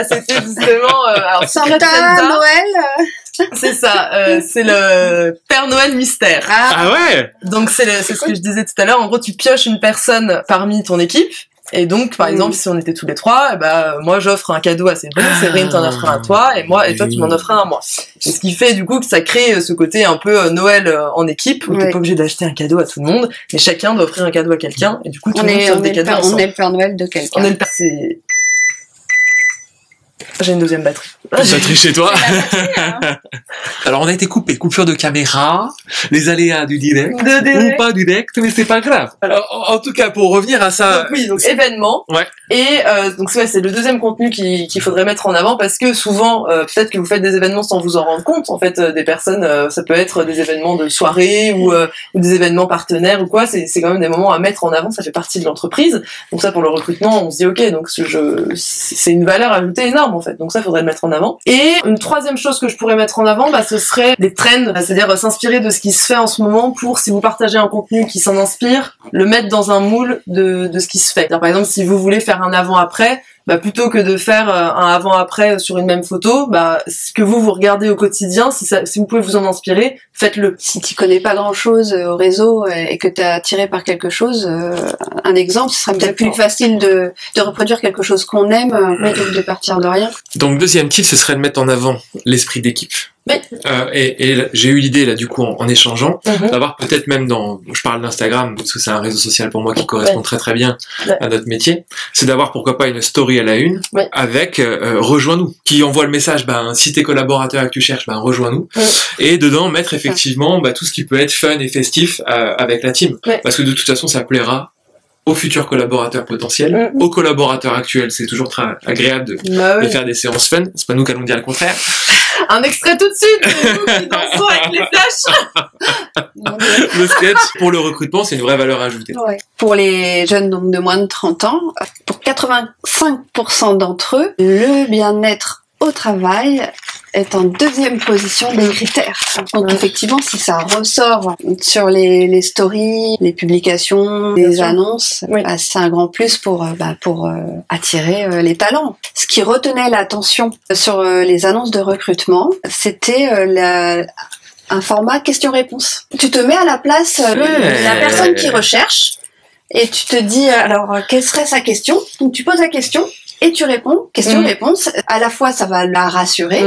C'était justement... alors, Secret Santa, Santa, Noël. C'est ça, c'est le Père Noël mystère. Ah ouais. Donc c'est ce que je disais tout à l'heure. En gros, tu pioches une personne parmi ton équipe. Et donc, par exemple, si on était tous les trois, moi, j'offre un cadeau à Séverine t'en offre un à toi, et toi, tu m'en offres un à moi. Et ce qui fait, du coup, que ça crée ce côté un peu Noël en équipe, où t'es pas obligé d'acheter un cadeau à tout le monde, mais chacun doit offrir un cadeau à quelqu'un, et du coup, tout le monde s'offre des cadeaux ensemble. On est le Père Noël de quelqu'un. J'ai une deuxième batterie. Batterie chez toi. Alors on a été coupure de caméra, les aléas du direct, ou pas du direct, mais c'est pas grave. Alors, en tout cas, pour revenir à ça... Donc événement. Ouais. Et donc c'est le deuxième contenu qu'il faudrait mettre en avant, parce que souvent, peut-être que vous faites des événements sans vous en rendre compte. En fait, des personnes, ça peut être des événements de soirée ou des événements partenaires ou quoi. C'est quand même des moments à mettre en avant, ça fait partie de l'entreprise. Donc ça, pour le recrutement, on se dit ok, donc c'est une valeur ajoutée énorme en fait. Donc ça, faudrait le mettre en avant. Et une troisième chose que je pourrais mettre en avant, ce serait des trends, c'est-à-dire s'inspirer de ce qui se fait en ce moment pour, si vous partagez un contenu qui s'en inspire, le mettre dans un moule de ce qui se fait. C'est-à-dire, par exemple, si vous voulez faire un avant-après, plutôt que de faire un avant-après sur une même photo, ce que vous regardez au quotidien, si vous pouvez vous en inspirer, faites-le. Si tu connais pas grand-chose au réseau et que t'es attiré par quelque chose, un exemple, ce serait peut-être plus facile de reproduire quelque chose qu'on aime plutôt que de partir de rien. Donc deuxième tip, ce serait de mettre en avant l'esprit d'équipe. Oui. Et j'ai eu l'idée là du coup en échangeant d'avoir peut-être même je parle d'Instagram parce que c'est un réseau social pour moi qui correspond très très bien à notre métier, c'est d'avoir pourquoi pas une story à la une avec rejoins-nous, qui envoie le message si t'es collaborateur et que tu cherches rejoins-nous, et dedans mettre effectivement tout ce qui peut être fun et festif avec la team, parce que de toute façon ça plaira aux futurs collaborateurs potentiels, aux collaborateurs actuels. C'est toujours très agréable de faire des séances fun. C'est pas nous qui allons dire le contraire. Un extrait tout de suite, c'est nous qui dansons avec les flashs. Le sketch, pour le recrutement, c'est une vraie valeur ajoutée. Ouais. Pour les jeunes donc de moins de 30 ans, pour 85% d'entre eux, le bien-être au travail est en deuxième position des critères. Donc effectivement, si ça ressort sur les stories, les publications, les annonces, c'est un grand plus pour attirer les talents. Ce qui retenait l'attention sur les annonces de recrutement, c'était un format question-réponse. Tu te mets à la place de la personne qui recherche et tu te dis alors quelle serait sa question. Donc tu poses la question et tu réponds, question-réponse. À la fois ça va la rassurer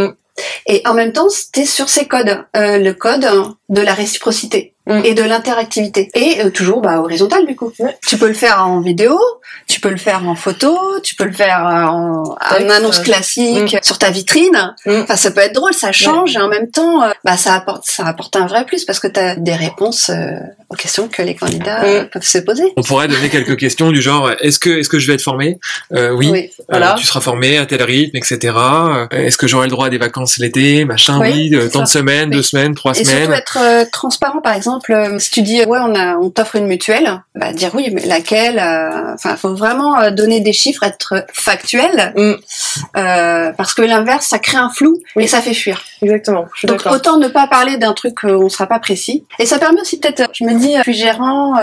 et en même temps t'es sur ses codes. Le code de la réciprocité et de l'interactivité. Et toujours horizontal du coup. Tu peux le faire en vidéo, tu peux le faire en photo, tu peux le faire en annonce classique sur ta vitrine. Enfin, ça peut être drôle, ça change et en même temps, ça apporte un vrai plus parce que tu as des réponses aux questions que les candidats peuvent se poser. On pourrait donner quelques questions du genre est-ce que je vais être formé? Oui. Voilà. Tu seras formé à tel rythme, etc. Est-ce que j'aurai le droit à des vacances l'été, machin? Oui, tant de semaines, 2 semaines, 3 semaines. Et surtout être transparent, par exemple, si tu dis on t'offre une mutuelle, dire oui, mais laquelle? Faut vraiment donner des chiffres, être factuel, parce que l'inverse, ça crée un flou et ça fait fuir. Exactement. Je suis Donc d'accord. autant ne pas parler d'un truc où on sera pas précis. Et ça permet aussi peut-être, je me dis, je suis gérant,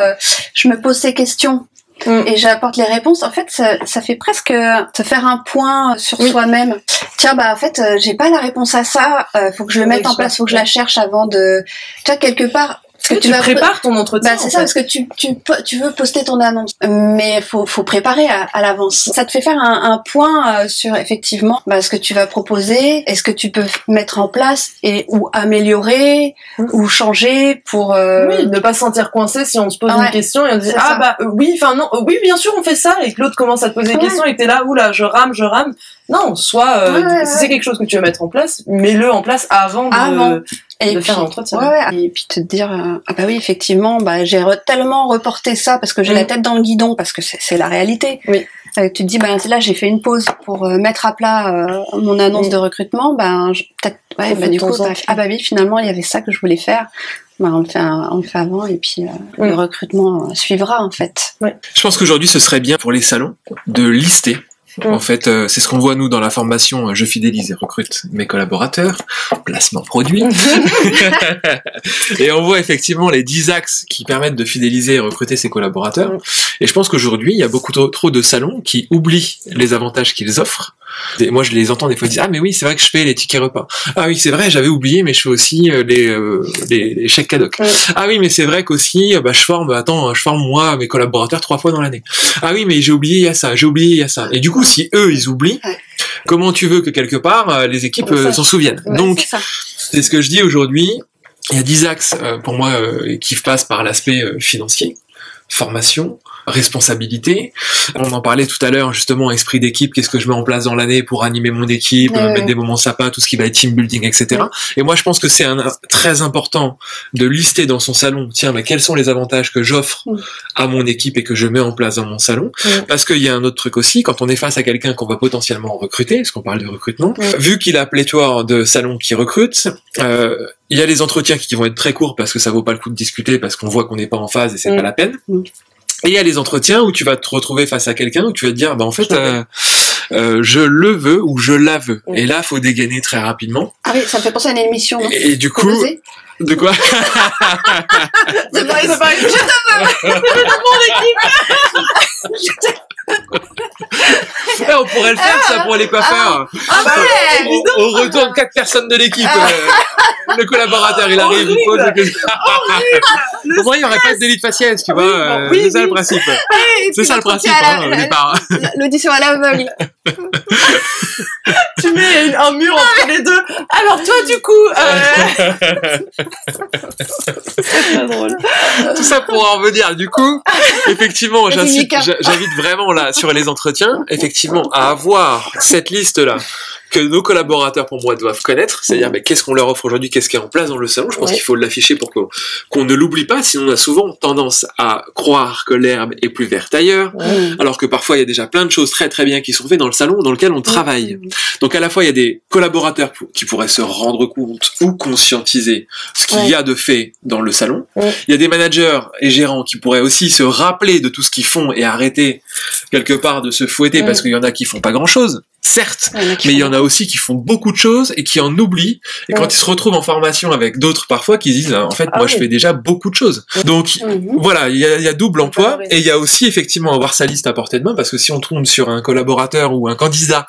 je me pose ces questions. Et j'apporte les réponses. En fait, ça fait presque se faire un point sur soi-même. Tiens, en fait, j'ai pas la réponse à ça. Faut que je le mette en place. Faut que je la cherche avant de. Tu vois, quelque part. Parce que tu prépares ton entretien. C'est ça, parce que tu veux poster ton annonce, mais faut préparer à l'avance. Ça te fait faire un point sur effectivement ce que tu vas proposer, est-ce que tu peux mettre en place ou améliorer ou changer pour ne pas se sentir coincé si on se pose une question et on dit oui bien sûr on fait ça et que l'autre commence à te poser des questions et que t'es là oula je rame. Non, soit si c'est quelque chose que tu veux mettre en place, mets-le en place avant de faire un entretien. Et puis te dire oui effectivement j'ai tellement reporté ça parce que j'ai la tête dans le guidon parce que c'est la réalité. Oui. Tu te dis là j'ai fait une pause pour mettre à plat mon annonce de recrutement, peut-être du coup oui finalement il y avait ça que je voulais faire. On le fait avant et puis le recrutement suivra en fait. Je pense qu'aujourd'hui ce serait bien pour les salons de lister. En fait, c'est ce qu'on voit nous dans la formation Je fidélise et recrute mes collaborateurs, placement produit. Et on voit effectivement les 10 axes qui permettent de fidéliser et recruter ses collaborateurs. Et je pense qu'aujourd'hui, il y a beaucoup trop de salons qui oublient les avantages qu'ils offrent. Et moi, je les entends des fois dire mais oui, c'est vrai que je fais les tickets repas. Ah oui, c'est vrai, j'avais oublié, mais je fais aussi les chèques cadoc. Ah oui, mais c'est vrai qu'aussi, je forme moi mes collaborateurs 3 fois dans l'année. Ah oui, mais j'ai oublié, il y a ça. Et du coup, si eux, ils oublient, comment tu veux que quelque part, les équipes s'en souviennent? Donc, c'est ce que je dis aujourd'hui. Il y a 10 axes, pour moi, qui passent par l'aspect financier, formation, responsabilité. On en parlait tout à l'heure, justement, esprit d'équipe, qu'est-ce que je mets en place dans l'année pour animer mon équipe, mettre des moments sympas, tout ce qui va être team building, etc. Et moi, je pense que c'est très important de lister dans son salon, quels sont les avantages que j'offre à mon équipe et que je mets en place dans mon salon. Parce qu'il y a un autre truc aussi, quand on est face à quelqu'un qu'on va potentiellement recruter, parce qu'on parle de recrutement, vu qu'il a pléthore de salons qui recrutent, il y a les entretiens qui vont être très courts parce que ça vaut pas le coup de discuter, parce qu'on voit qu'on n'est pas en phase et c'est pas la peine. Et il y a les entretiens où tu vas te retrouver face à quelqu'un où tu vas te dire, en fait, je le veux ou je la veux. Et là, faut dégainer très rapidement. Ah oui, ça me fait penser à une émission, non? Et du coup... De quoi? C'est pareil. Je te veux dans mon équipe. On pourrait le faire, ça, pour les coiffeurs. On retourne 4 personnes de l'équipe. Le collaborateur, il arrive, il pose des questions. Au moins, il n'y aurait pas de délit de faciès, tu vois. C'est ça le principe. C'est ça le principe, au départ. L'audition à l'aveugle. Tu mets un mur entre les deux. Alors, toi, du coup... C'est très drôle. Tout ça pour en revenir. Du coup, effectivement, j'invite vraiment là, sur les entretiens, effectivement, à avoir cette liste-là que nos collaborateurs, pour moi, doivent connaître, c'est-à-dire qu'est-ce qu'on leur offre aujourd'hui, qu'est-ce qui est en place dans le salon. Je pense qu'il faut l'afficher pour qu'on ne l'oublie pas, sinon on a souvent tendance à croire que l'herbe est plus verte ailleurs, alors que parfois il y a déjà plein de choses très très bien qui sont faites dans le salon dans lequel on travaille. Donc à la fois il y a des collaborateurs qui pourraient se rendre compte ou conscientiser ce qu'il y a de fait dans le salon. Il y a des managers et gérants qui pourraient aussi se rappeler de tout ce qu'ils font et arrêter quelque part de se fouetter parce qu'il y en a qui font pas grand-chose. Certes, mais il y en a aussi qui font beaucoup de choses et qui en oublient. Et quand ils se retrouvent en formation avec d'autres parfois, qui disent en fait moi je fais déjà beaucoup de choses. Donc voilà, il y a double emploi et il y a aussi effectivement avoir sa liste à portée de main, parce que si on tombe sur un collaborateur ou un candidat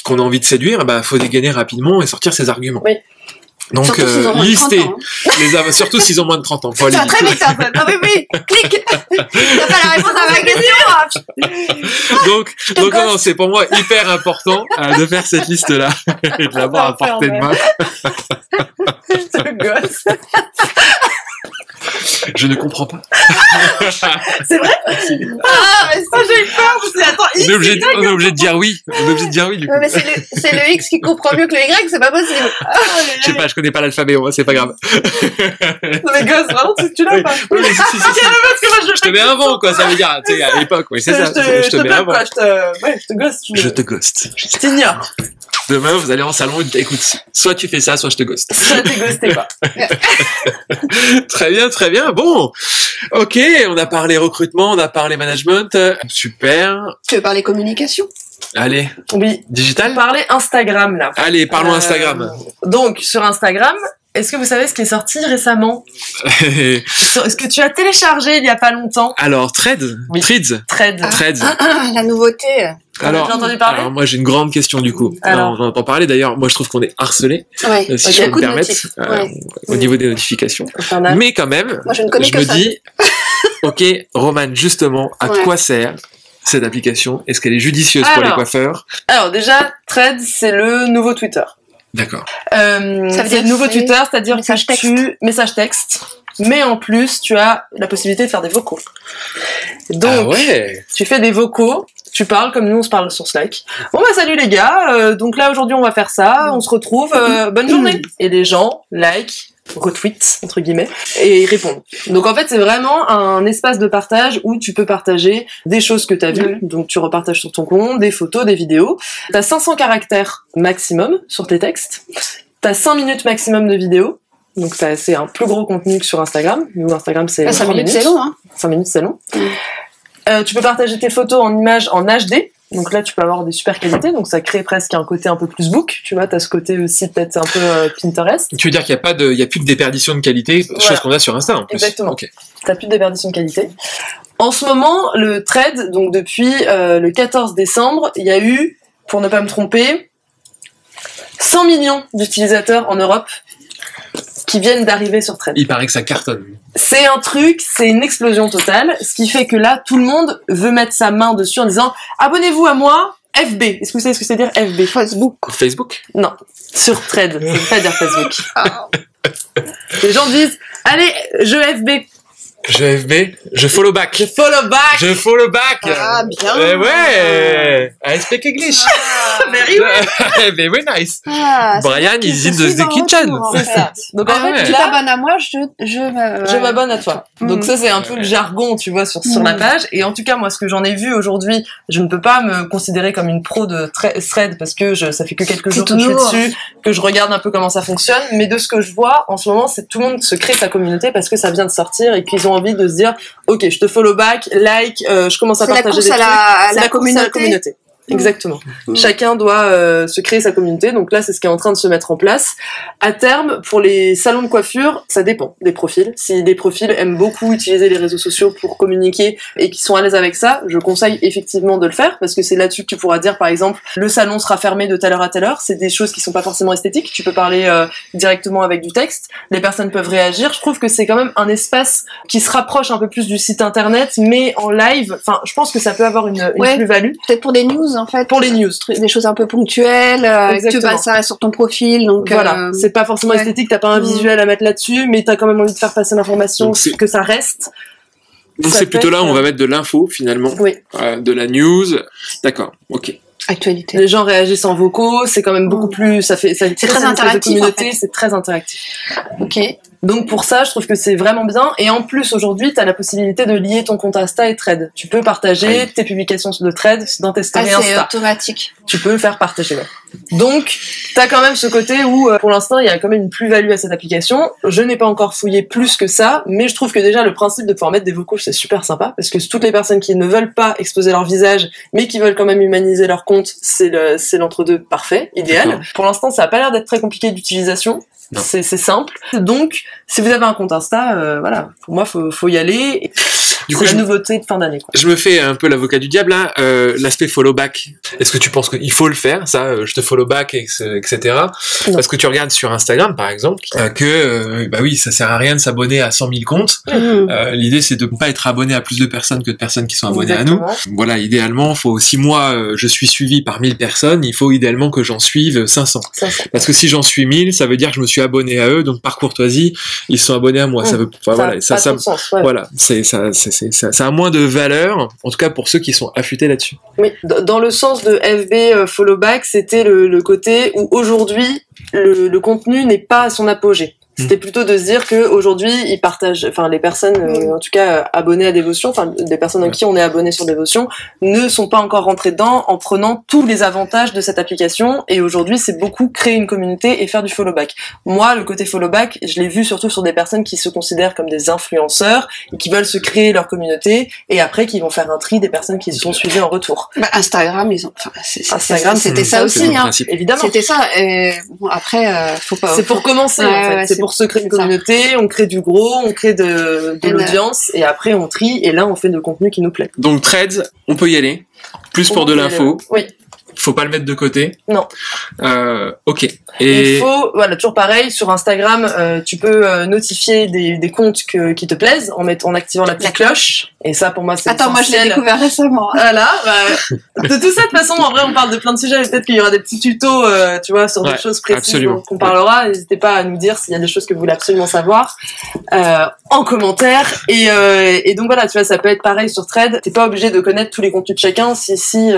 qu'on a envie de séduire, faut dégainer rapidement et sortir ses arguments. Donc, Surtout s'ils ont moins de 30 listez ans, surtout s'ils ont moins de 30 ans. Faut aller Ça va vite. très vite, en fait. Ah oui, clique. T'as pas la réponse à ma question. Donc non, c'est pour moi hyper important de faire cette liste-là et de l'avoir à portée de main. Ce gosse. Je ne comprends pas. C'est vrai? Ah, mais ça, j'ai eu peur. Je me suis dit, attends, On est obligé de dire oui. On est obligé de dire oui, du coup. Ouais, mais c'est le X qui comprend mieux que le Y, c'est pas possible. Je sais pas, je connais pas l'alphabet, c'est pas grave. Non, mais gosse, vraiment, tu l'as pas. Oui, mais si. Parce que moi, Je te mets avant, quoi, ça veut dire, tu sais, à l'époque, oui, c'est ça. Je te mets blague, avant. quoi. Je te gosse. Je te ghost. Je t'ignore. Demain, vous allez en salon, écoute, soit tu fais ça, soit je te ghost. Ça t'es ghosté, quoi. Très bien, très bien. Bon, ok, on a parlé recrutement, on a parlé management, super. Tu veux parler communication? Allez, Oui. digital. Parler Instagram, là. Allez, parlons Instagram. Donc, sur Instagram, est-ce que vous savez ce qui est sorti récemment? Est-ce que tu as téléchargé il y a pas longtemps? Alors, Threads. Oui. Threads. Thread. La nouveauté. Alors, J'ai entendu parler. alors, moi, j'ai une grande question, du coup. Alors. On en entend parler, d'ailleurs. Moi, je trouve qu'on est harcelé, Ouais. si Il y je a peux me beaucoup de permettre, notifs. Ouais. au niveau des notifications. Infernal. Mais quand même, Moi, je ne connais je que me ça. dis, ok, Romane, justement, à Ouais. quoi sert cette application? Est-ce qu'elle est judicieuse pour les Alors. coiffeurs? Alors, déjà, Thread, c'est le nouveau Twitter. D'accord. Ça veut c'est dire le nouveau c'est Twitter, c'est-à-dire message que message texte, mais en plus, tu as la possibilité de faire des vocaux. Donc, Ah ouais. tu fais des vocaux, tu parles comme nous on se parle sur Slack. Bon bah salut les gars, donc là aujourd'hui on va faire ça, on se retrouve, bonne journée. Et les gens like, retweet entre guillemets et ils répondent. Donc en fait c'est vraiment un espace de partage où tu peux partager des choses que tu as vues, donc tu repartages sur ton compte, des photos, des vidéos. T'as 500 caractères maximum sur tes textes. T'as 5 minutes maximum de vidéo. Donc c'est un plus gros contenu que sur Instagram. Nous Instagram c'est 5 3 minutes, c'est long, hein. 5 minutes c'est long. Tu peux partager tes photos en images en HD. Donc là, tu peux avoir des super qualités. Donc ça crée presque un côté un peu plus book. Tu vois, t'as ce côté aussi peut-être un peu Pinterest. Tu veux dire qu'il y a plus de déperdition de qualité, chose Voilà. qu'on a sur Insta en plus. Exactement. Ok. T'as plus de déperdition de qualité. En ce moment, le Thread, donc depuis le 14 décembre, il y a eu, pour ne pas me tromper, 100 millions d'utilisateurs en Europe qui viennent d'arriver sur Thread. Il paraît que ça cartonne. C'est un truc, c'est une explosion totale, ce qui fait que là, tout le monde veut mettre sa main dessus en disant « Abonnez-vous à moi, FB ». Est-ce que vous savez ce que c'est dire FB? Facebook. Facebook? Non, sur Thread, ça veut pas dire Facebook. Les gens disent « Allez, je FB, Je FB, je follow back. je follow back ». Je follow back. Ah, bien. Eh ouais. I speak English. Very well. Very nice. Ah, Brian is in the retour, kitchen. en C'est fait. ça. Donc en Ah fait, ouais. Tu là, t'abonnes à moi, je je m'abonne à toi. Donc ça, c'est un peu le jargon, tu vois, sur la page. Et en tout cas, moi, ce que j'en ai vu aujourd'hui, je ne peux pas me considérer comme une pro de Thread parce que ça fait que quelques jours que je suis dessus, que je regarde un peu comment ça fonctionne. Mais de ce que je vois, en ce moment, c'est tout le monde se crée sa communauté parce que ça vient de sortir et qu'ils ont envie de se dire, ok, je te follow back, like, je commence à C'est la partager course des à trucs. la C'est la course à la communauté. Exactement. Chacun doit se créer sa communauté. Donc là, c'est ce qui est en train de se mettre en place. À terme, pour les salons de coiffure, ça dépend des profils. Si des profils aiment beaucoup utiliser les réseaux sociaux pour communiquer et qui sont à l'aise avec ça, je conseille effectivement de le faire parce que c'est là-dessus que tu pourras dire, par exemple, le salon sera fermé de telle heure à telle heure. C'est des choses qui sont pas forcément esthétiques. Tu peux parler directement avec du texte. Les personnes peuvent réagir. Je trouve que c'est quand même un espace qui se rapproche un peu plus du site internet, mais en live. Enfin, je pense que ça peut avoir une Ouais. plus-value. Peut-être pour des news, en fait. Pour les news. Des choses un peu ponctuelles. Tu Exactement. vas ça sur ton profil, donc. Voilà, c'est pas forcément ouais. esthétique, t'as pas un visuel à mettre là-dessus, mais t'as quand même envie de faire passer l'information, Donc c'est- que ça reste. Donc Ça c'est peut plutôt là où être, on va mettre de l'info finalement, Oui. de la news. D'accord, ok. Actualité. Les gens réagissent en vocaux, c'est quand même beaucoup plus, ça crée très une espèce de interactif, communauté, en fait. c'est très interactif. Ok. Donc pour ça, je trouve que c'est vraiment bien. Et en plus, aujourd'hui, t'as la possibilité de lier ton compte Insta et Thread. Tu peux partager Oui. tes publications de Thread dans tes Ah, stories c'est Insta. automatique. Tu peux le faire partager. Ouais. Donc, t'as quand même ce côté où, pour l'instant, il y a quand même une plus-value à cette application. Je n'ai pas encore fouillé plus que ça, mais je trouve que déjà le principe de pouvoir mettre des vocaux, c'est super sympa, parce que toutes les personnes qui ne veulent pas exposer leur visage, mais qui veulent quand même humaniser leur compte, c'est l'entre-deux parfait, idéal. D'accord. Pour l'instant, ça a pas l'air d'être très compliqué d'utilisation. Non. C'est simple. Donc, si vous avez un compte Insta, voilà, pour moi, faut y aller. Du coup, la nouveauté de fin d'année, quoi. je me fais un peu l'avocat du diable, là. L'aspect follow back. Est-ce que tu penses qu'il faut le faire, ça, je te follow back, etc. Non. Parce que tu regardes sur Instagram, par exemple, bah oui, ça sert à rien de s'abonner à 100 000 comptes. L'idée, c'est de ne pas être abonné à plus de personnes que de personnes qui sont abonnées à nous. Voilà, idéalement, faut, si moi, je suis suivi par 1000 personnes, il faut idéalement que j'en suive 500. Parce que si j'en suis 1000, ça veut dire que je me suis abonné à eux, donc par courtoisie, ils sont abonnés à moi. Ça veut, enfin, voilà, ça, sens, ouais. voilà, ça a moins de valeur, en tout cas pour ceux qui sont affûtés là-dessus. Oui, dans le sens de FB follow back, c'était le côté où aujourd'hui le contenu n'est pas à son apogée. C'était plutôt de se dire que aujourd'hui ils partagent, enfin les personnes, en tout cas abonnées à Dévotion, enfin des personnes en qui on est abonné sur Dévotion, ne sont pas encore rentrées dedans en prenant tous les avantages de cette application. Et aujourd'hui, c'est beaucoup créer une communauté et faire du follow back. Moi, le côté follow back, je l'ai vu surtout sur des personnes qui se considèrent comme des influenceurs et qui veulent se créer leur communauté et après qui vont faire un tri des personnes qui se sont suivies en retour. Bah, Instagram, Instagram, c'était ça aussi, hein. Évidemment. C'était ça. Et bon, après, faut pas. C'est pour commencer. Ouais, en fait. ouais, c'est pour se créer une communauté, on crée du gros, on crée de l'audience, et après on trie, et là on fait de contenu qui nous plaît. Donc Threads, on peut y aller. Plus pour de l'info. Oui. Faut pas le mettre de côté. Non. Ok. Et il faut, voilà, toujours pareil, sur Instagram, tu peux notifier des comptes qui te plaisent en activant la petite cloche. Et ça, pour moi, c'est Attends, moi je l'ai découvert récemment. Voilà. De tout ça, de toute façon, en vrai, on parle de plein de sujets. Peut-être qu'il y aura des petits tutos, tu vois, sur des choses précises qu'on parlera. N'hésitez pas à nous dire s'il y a des choses que vous voulez absolument savoir en commentaire. Et donc voilà, tu vois, ça peut être pareil sur Thread. T'es pas obligé de connaître tous les contenus de chacun. Si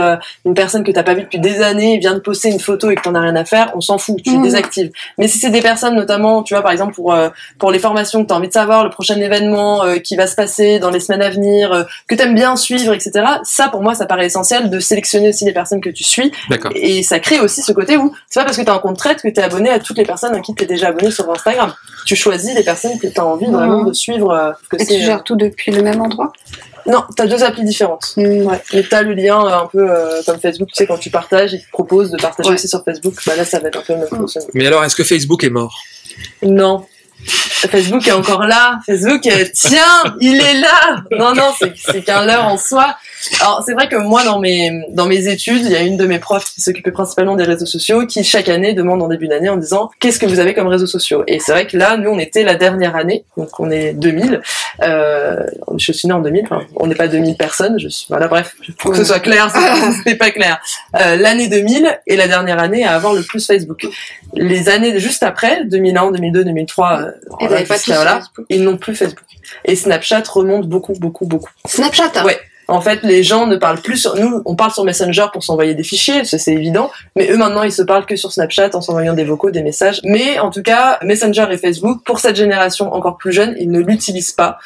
une personne que t'as pas vue depuis des années vient de poster une photo et que t'en as rien à faire, on s'en fout, tu les désactives. Mais si c'est des personnes, notamment, tu vois, par exemple pour les formations que t'as envie de savoir, le prochain événement qui va se passer dans les semaines à venir, que t'aimes bien suivre, etc. Ça, pour moi, ça paraît essentiel de sélectionner aussi les personnes que tu suis. D'accord. Et ça crée aussi ce côté où c'est pas parce que t'as un compte Thread que t'es abonné à toutes les personnes à qui t'es déjà abonné sur Instagram. Tu choisis les personnes que t'as envie vraiment de suivre. Et tu gères tout depuis le même endroit? Non, t'as deux applis différentes. Ouais. Mais t'as le lien un peu comme Facebook, tu sais, quand tu partages, ils te proposent de partager aussi sur Facebook. Bah là, ça va être un peu le même fonctionnement. Mais alors, est-ce que Facebook est mort? Non. Facebook est encore là. Facebook, tiens, il est là. Non, c'est qu'un leurre en soi. Alors, c'est vrai que moi, dans mes études, il y a une de mes profs qui s'occupait principalement des réseaux sociaux, qui chaque année demande en début d'année en disant qu'est-ce que vous avez comme réseaux sociaux. Et c'est vrai que là, nous, on était la dernière année, donc on est 2000. Je suis née en 2000. Enfin, on n'est pas 2000 personnes. Voilà, bref, pour que ce soit clair, c'était pas clair. L'année 2000 est la dernière année à avoir le plus Facebook. Les années juste après, 2001, 2002, 2003. Ils n'ont plus Facebook. Et Snapchat remonte beaucoup. Snapchat, hein. Ouais. En fait, les gens ne parlent plus sur nous. On parle sur Messenger pour s'envoyer des fichiers, ça c'est évident. Mais eux maintenant, ils se parlent que sur Snapchat en s'envoyant des vocaux, des messages. Mais en tout cas, Messenger et Facebook, pour cette génération encore plus jeune, ils ne l'utilisent pas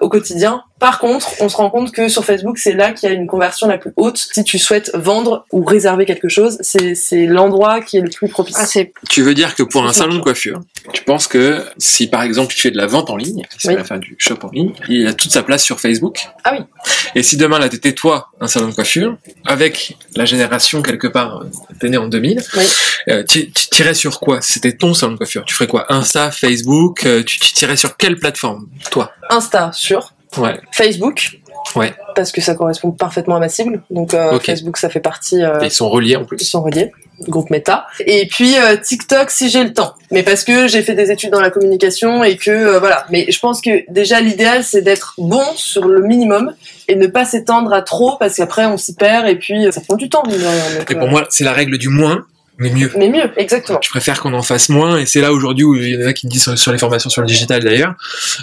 au quotidien. Par contre, on se rend compte que sur Facebook, c'est là qu'il y a une conversion la plus haute. Si tu souhaites vendre ou réserver quelque chose, c'est l'endroit qui est le plus propice. Tu veux dire que pour un salon de coiffure, tu penses que si par exemple tu fais de la vente en ligne, si tu vas faire du shop en ligne, il a toute sa place sur Facebook. Ah oui. Et si demain là t'étais toi un salon de coiffure, avec la génération quelque part, t'es né en 2000, tu tirais sur quoi? C'était ton salon de coiffure. Tu ferais quoi? Insta, Facebook, tu tirais sur quelle plateforme, toi? Insta, sûr. Ouais. Facebook. Ouais. Parce que ça correspond parfaitement à ma cible. Donc Facebook, ça fait partie. Ils sont reliés en plus. Ils sont reliés. Groupe Meta. Et puis TikTok si j'ai le temps. Mais parce que j'ai fait des études dans la communication et que voilà. Mais je pense que déjà l'idéal c'est d'être bon sur le minimum et ne pas s'étendre à trop parce qu'après on s'y perd et puis ça prend du temps. Donc, et pour moi c'est la règle du moins. Mais mieux. Mais mieux, exactement. Je préfère qu'on en fasse moins, et c'est là aujourd'hui où il y en a qui me disent sur les formations sur le digital d'ailleurs.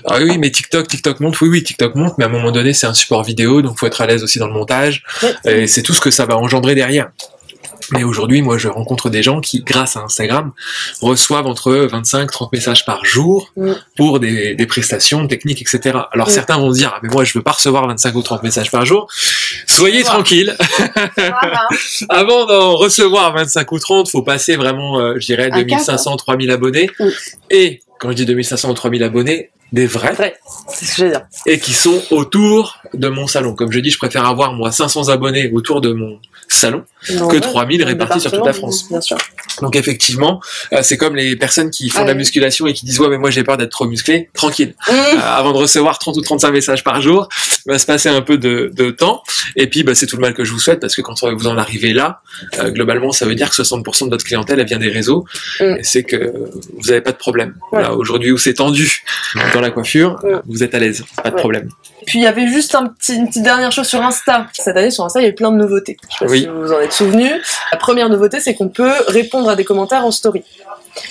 Ah oui, mais TikTok monte, oui, TikTok monte, mais à un moment donné, c'est un support vidéo, donc faut être à l'aise aussi dans le montage, et c'est tout ce que ça va engendrer derrière. Mais aujourd'hui, moi, je rencontre des gens qui, grâce à Instagram, reçoivent entre 25-30 messages par jour pour des prestations techniques, etc. Alors certains vont se dire, ah, mais moi, je veux pas recevoir 25 ou 30 messages par jour. Soyez tranquilles. Avant d'en recevoir 25 ou 30, faut passer vraiment, je dirais, 2500, 3000 abonnés. Et quand je dis 2500 ou 3000 abonnés, des vrais, Vrai, c'est ce que j'allais dire. et qui sont autour de mon salon. Comme je dis, je préfère avoir, moi, 500 abonnés autour de mon salon Non, que ouais, 3000 répartis sur toute la France. Bien sûr. Donc effectivement, c'est comme les personnes qui font de la musculation et qui disent « Ouais, mais moi j'ai peur d'être trop musclé. » Tranquille. Avant de recevoir 30 ou 35 messages par jour, il va se passer un peu de temps. Et puis, c'est tout le mal que je vous souhaite, parce que quand vous en arrivez là, globalement, ça veut dire que 60% de votre clientèle, elle vient des réseaux. Et c'est que vous n'avez pas de problème. Là, aujourd'hui où c'est tendu dans la coiffure, vous êtes à l'aise. Pas de problème. Puis il y avait juste une petite dernière chose sur Insta. Cette année sur Insta, il y a eu plein de nouveautés. Je sais pas si vous vous en êtes souvenu. La première nouveauté, c'est qu'on peut répondre à des commentaires en story.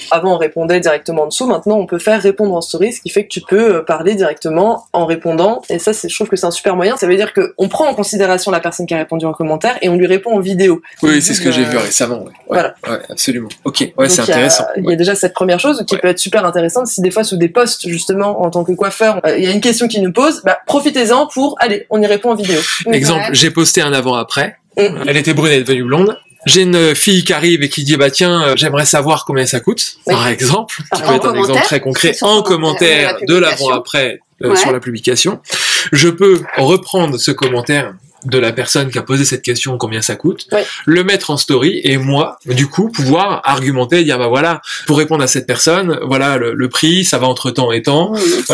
Avant, on répondait directement en dessous. Maintenant, on peut faire répondre en story, ce qui fait que tu peux parler directement en répondant. Et ça, je trouve que c'est un super moyen. Ça veut dire qu'on prend en considération la personne qui a répondu en commentaire et on lui répond en vidéo. Oui, c'est ce que j'ai vu récemment. Ouais. Voilà. Ouais, absolument. Ok, ouais, c'est intéressant. Il y a déjà cette première chose qui peut être super intéressante. Si des fois, sous des posts, justement, en tant que coiffeur, il y a une question qui nous pose, profitez-en pour, allez, on y répond en vidéo. Exemple, j'ai posté un avant-après. Elle était brune, elle est devenue blonde. J'ai une fille qui arrive et qui dit tiens, j'aimerais savoir combien ça coûte, par exemple, qui peut être un exemple très concret en commentaire de l'avant-après sur la publication. Je peux reprendre ce commentaire de la personne qui a posé cette question, combien ça coûte, le mettre en story, et moi, du coup, pouvoir argumenter, dire voilà, pour répondre à cette personne, voilà le prix, ça va entre temps et temps,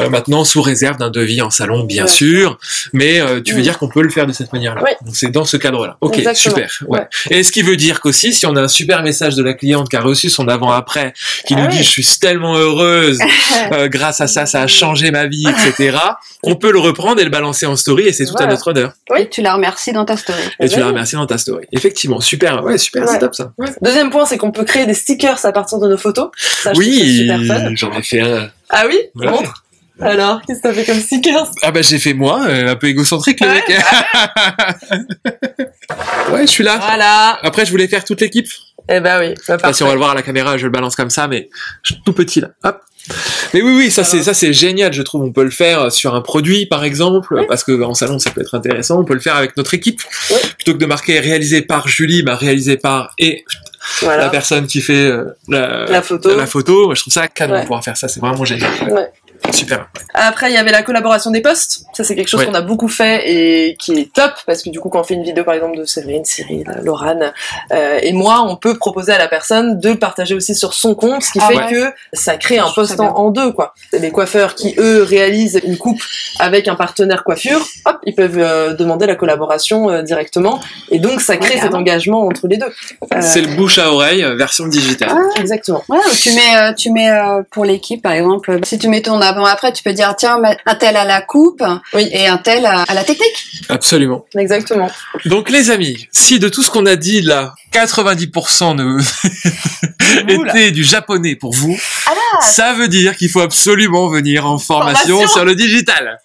maintenant sous réserve d'un devis en salon, bien sûr, mais tu veux dire qu'on peut le faire de cette manière-là. Donc c'est dans ce cadre-là. Ok, exactement. Super. Et ce qui veut dire qu'aussi, si on a un super message de la cliente qui a reçu son avant-après, qui nous dit je suis tellement heureuse, grâce à ça, ça a changé ma vie, etc., on peut le reprendre et le balancer en story, et c'est tout à notre honneur. Oui, tu la remercies dans ta story. Et tu la remercies dans ta story. Effectivement, super, super, c'est top ça. Deuxième point, c'est qu'on peut créer des stickers à partir de nos photos. Ça, j'en ai fait un. Ah oui, montre. Alors, qu'est-ce que t'as fait comme stickers? J'ai fait moi, un peu égocentrique le mec. Ouais, je suis là. Voilà. Après, je voulais faire toute l'équipe. Eh ben oui. Je sais pas si on va le voir à la caméra, je le balance comme ça, mais je suis tout petit là. Hop. Mais oui, ça c'est génial, je trouve. On peut le faire sur un produit, par exemple, parce que en salon ça peut être intéressant. On peut le faire avec notre équipe, plutôt que de marquer réalisé par Julie, réalisé par la personne qui fait la photo. Moi, je trouve ça canon de pouvoir faire ça. C'est vraiment génial. Super. Après, il y avait la collaboration des posts. Ça, c'est quelque chose qu'on a beaucoup fait et qui est top parce que du coup, quand on fait une vidéo, par exemple, de Séverine, Cyril, Laurane et moi, on peut proposer à la personne de le partager aussi sur son compte, ce qui fait que ça crée un post en deux, quoi. Les coiffeurs qui, eux, réalisent une coupe avec un partenaire coiffure, hop, ils peuvent demander la collaboration directement et donc ça crée cet engagement entre les deux. C'est le bouche à oreille version digitale. Exactement. Ouais, tu mets pour l'équipe, par exemple, si tu mets ton avant-après, tu peux dire tiens, un tel à la coupe et un tel à la technique. Absolument. Exactement. Donc les amis, si de tout ce qu'on a dit là, 90% était du japonais pour vous, ça veut dire qu'il faut absolument venir en formation sur le digital.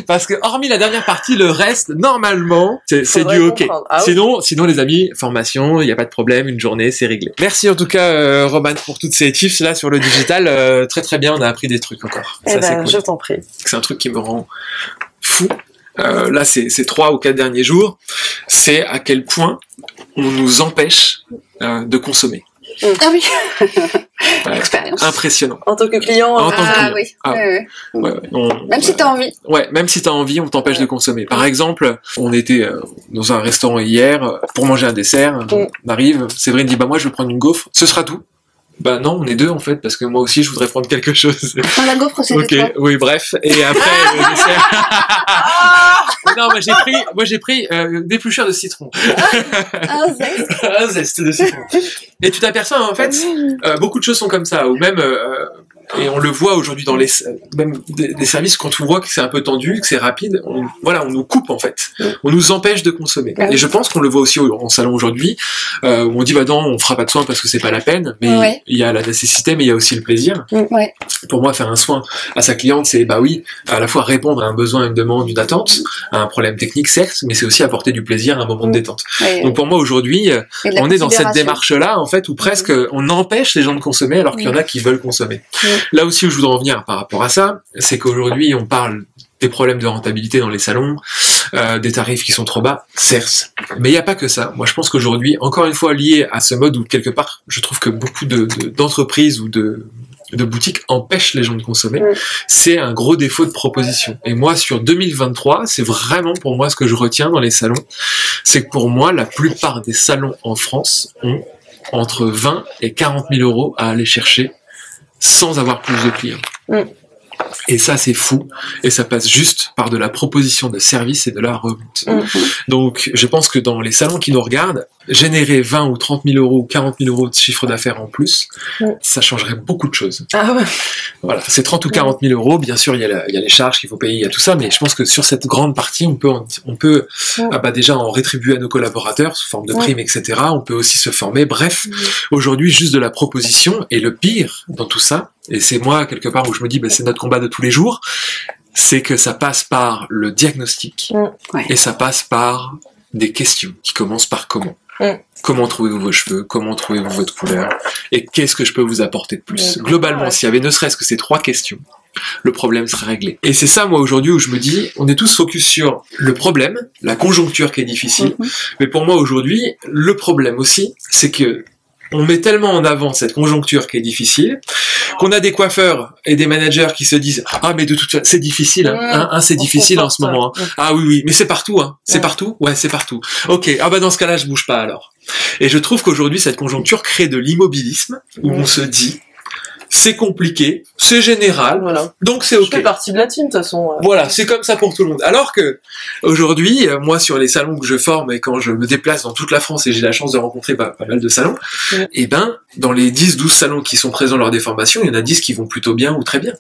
Parce que hormis la dernière partie, le reste, normalement, c'est du ok. Sinon les amis, formation, il n'y a pas de problème, une journée, c'est réglé. Merci en tout cas Roman pour toutes ces tips là sur le digital. Très très bien, on a appris des trucs encore. Ça, c'est cool. Je t'en prie. C'est un truc qui me rend fou. Là, ces 3 ou 4 derniers jours, c'est à quel point on nous empêche de consommer. Ah oui. Expérience. Impressionnant. En tant que client. En tant que client. Même si t'as envie. Ouais, même si t'as envie, on t'empêche de consommer. Par exemple, on était dans un restaurant hier pour manger un dessert. On arrive, Séverine dit moi je veux prendre une gaufre. Ce sera tout. Non, on est 2 en fait, parce que moi aussi je voudrais prendre quelque chose. La gaufre, c'est ok, oui, bref. Et après, le dessert. Non, moi j'ai pris d'épluchures de citron. Un zeste de citron. Et tu t'aperçois en fait, beaucoup de choses sont comme ça, ou même et on le voit aujourd'hui dans même des services, quand on voit que c'est un peu tendu, que c'est rapide, on nous coupe en fait. On nous empêche de consommer. Et je pense qu'on le voit aussi en salon aujourd'hui, où on dit non, on fera pas de soin parce que c'est pas la peine, mais il y a la nécessité, mais il y a aussi le plaisir. Pour moi, faire un soin à sa cliente, c'est à la fois répondre à un besoin, une demande, une attente, à un problème technique certes, mais c'est aussi apporter du plaisir à un moment de détente. Donc pour moi aujourd'hui, on est dans cette démarche-là en fait, où presque on empêche les gens de consommer alors qu'il y en a qui veulent consommer. Là aussi où je voudrais en venir par rapport à ça, c'est qu'aujourd'hui on parle des problèmes de rentabilité dans les salons, des tarifs qui sont trop bas, certes. Mais il n'y a pas que ça. Moi je pense qu'aujourd'hui, encore une fois lié à ce mode où quelque part, je trouve que beaucoup d'entreprises ou de de boutiques empêchent les gens de consommer. C'est un gros défaut de proposition. Et moi, sur 2023, c'est vraiment pour moi ce que je retiens dans les salons, c'est que pour moi, la plupart des salons en France ont entre 20 et 40 000 euros à aller chercher sans avoir plus de clients. Et ça, c'est fou. Et ça passe juste par de la proposition de service et de la revente. Donc, je pense que dans les salons qui nous regardent, générer 20 ou 30 000 euros ou 40 000 euros de chiffre d'affaires en plus, ça changerait beaucoup de choses. Ah ouais. Voilà, c'est 30 ou 40 000 euros. Bien sûr, il y a les charges qu'il faut payer, il y a tout ça. Mais je pense que sur cette grande partie, on peut déjà en rétribuer à nos collaborateurs sous forme de primes, etc. On peut aussi se former. Bref, aujourd'hui, juste de la proposition. Et le pire dans tout ça, et c'est moi, quelque part, où je me dis, c'est notre combat de tous les jours, c'est que ça passe par le diagnostic et ça passe par des questions qui commencent par comment. Comment trouvez-vous vos cheveux? Comment trouvez-vous votre couleur? Et qu'est-ce que je peux vous apporter de plus? Globalement, s'il y avait ne serait-ce que ces 3 questions, le problème serait réglé. Et c'est ça, moi, aujourd'hui, où je me dis, on est tous focus sur le problème, la conjoncture qui est difficile, mais pour moi, aujourd'hui, le problème aussi, c'est que on met tellement en avant cette conjoncture qui est difficile, qu'on a des coiffeurs et des managers qui se disent « Ah, mais de toute façon, c'est difficile, c'est difficile en ce moment. Hein. Ah oui, mais c'est partout, hein. C'est partout? Ouais, c'est partout. Ok, dans ce cas-là, je bouge pas alors. » Et je trouve qu'aujourd'hui, cette conjoncture crée de l'immobilisme, où on se dit c'est compliqué, c'est général, donc c'est ok. Je fais partie de la team, de toute façon. Voilà, c'est comme ça pour tout le monde. Alors que, aujourd'hui, moi, sur les salons que je forme et quand je me déplace dans toute la France et j'ai la chance de rencontrer pas mal de salons, et dans les 10-12 salons qui sont présents lors des formations, il y en a 10 qui vont plutôt bien ou très bien.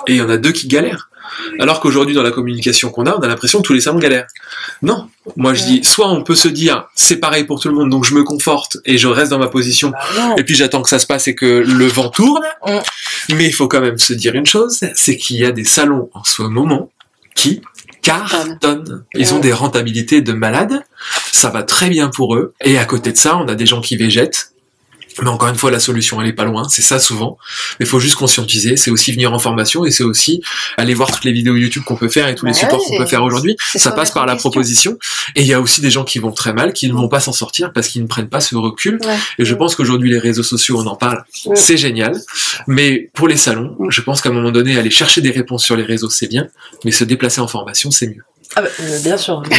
Et il y en a 2 qui galèrent. Alors qu'aujourd'hui, dans la communication qu'on a, on a l'impression que tous les salons galèrent. Non. Moi, je dis, soit on peut se dire, c'est pareil pour tout le monde, donc je me conforte et je reste dans ma position, et puis j'attends que ça se passe et que le vent tourne. Mais il faut quand même se dire une chose, c'est qu'il y a des salons en ce moment qui cartonnent. Ils ont des rentabilités de malades, ça va très bien pour eux, et à côté de ça, on a des gens qui végètent. Mais encore une fois, la solution, elle est pas loin, c'est ça souvent. Mais il faut juste conscientiser, c'est aussi venir en formation et c'est aussi aller voir toutes les vidéos YouTube qu'on peut faire et tous les supports qu'on peut faire aujourd'hui. Ça passe par la proposition. Et il y a aussi des gens qui vont très mal, qui ne vont pas s'en sortir parce qu'ils ne prennent pas ce recul. Et je pense qu'aujourd'hui, les réseaux sociaux, on en parle, c'est génial. Mais pour les salons, je pense qu'à un moment donné, aller chercher des réponses sur les réseaux, c'est bien. Mais se déplacer en formation, c'est mieux. Ah bien sûr. Donc,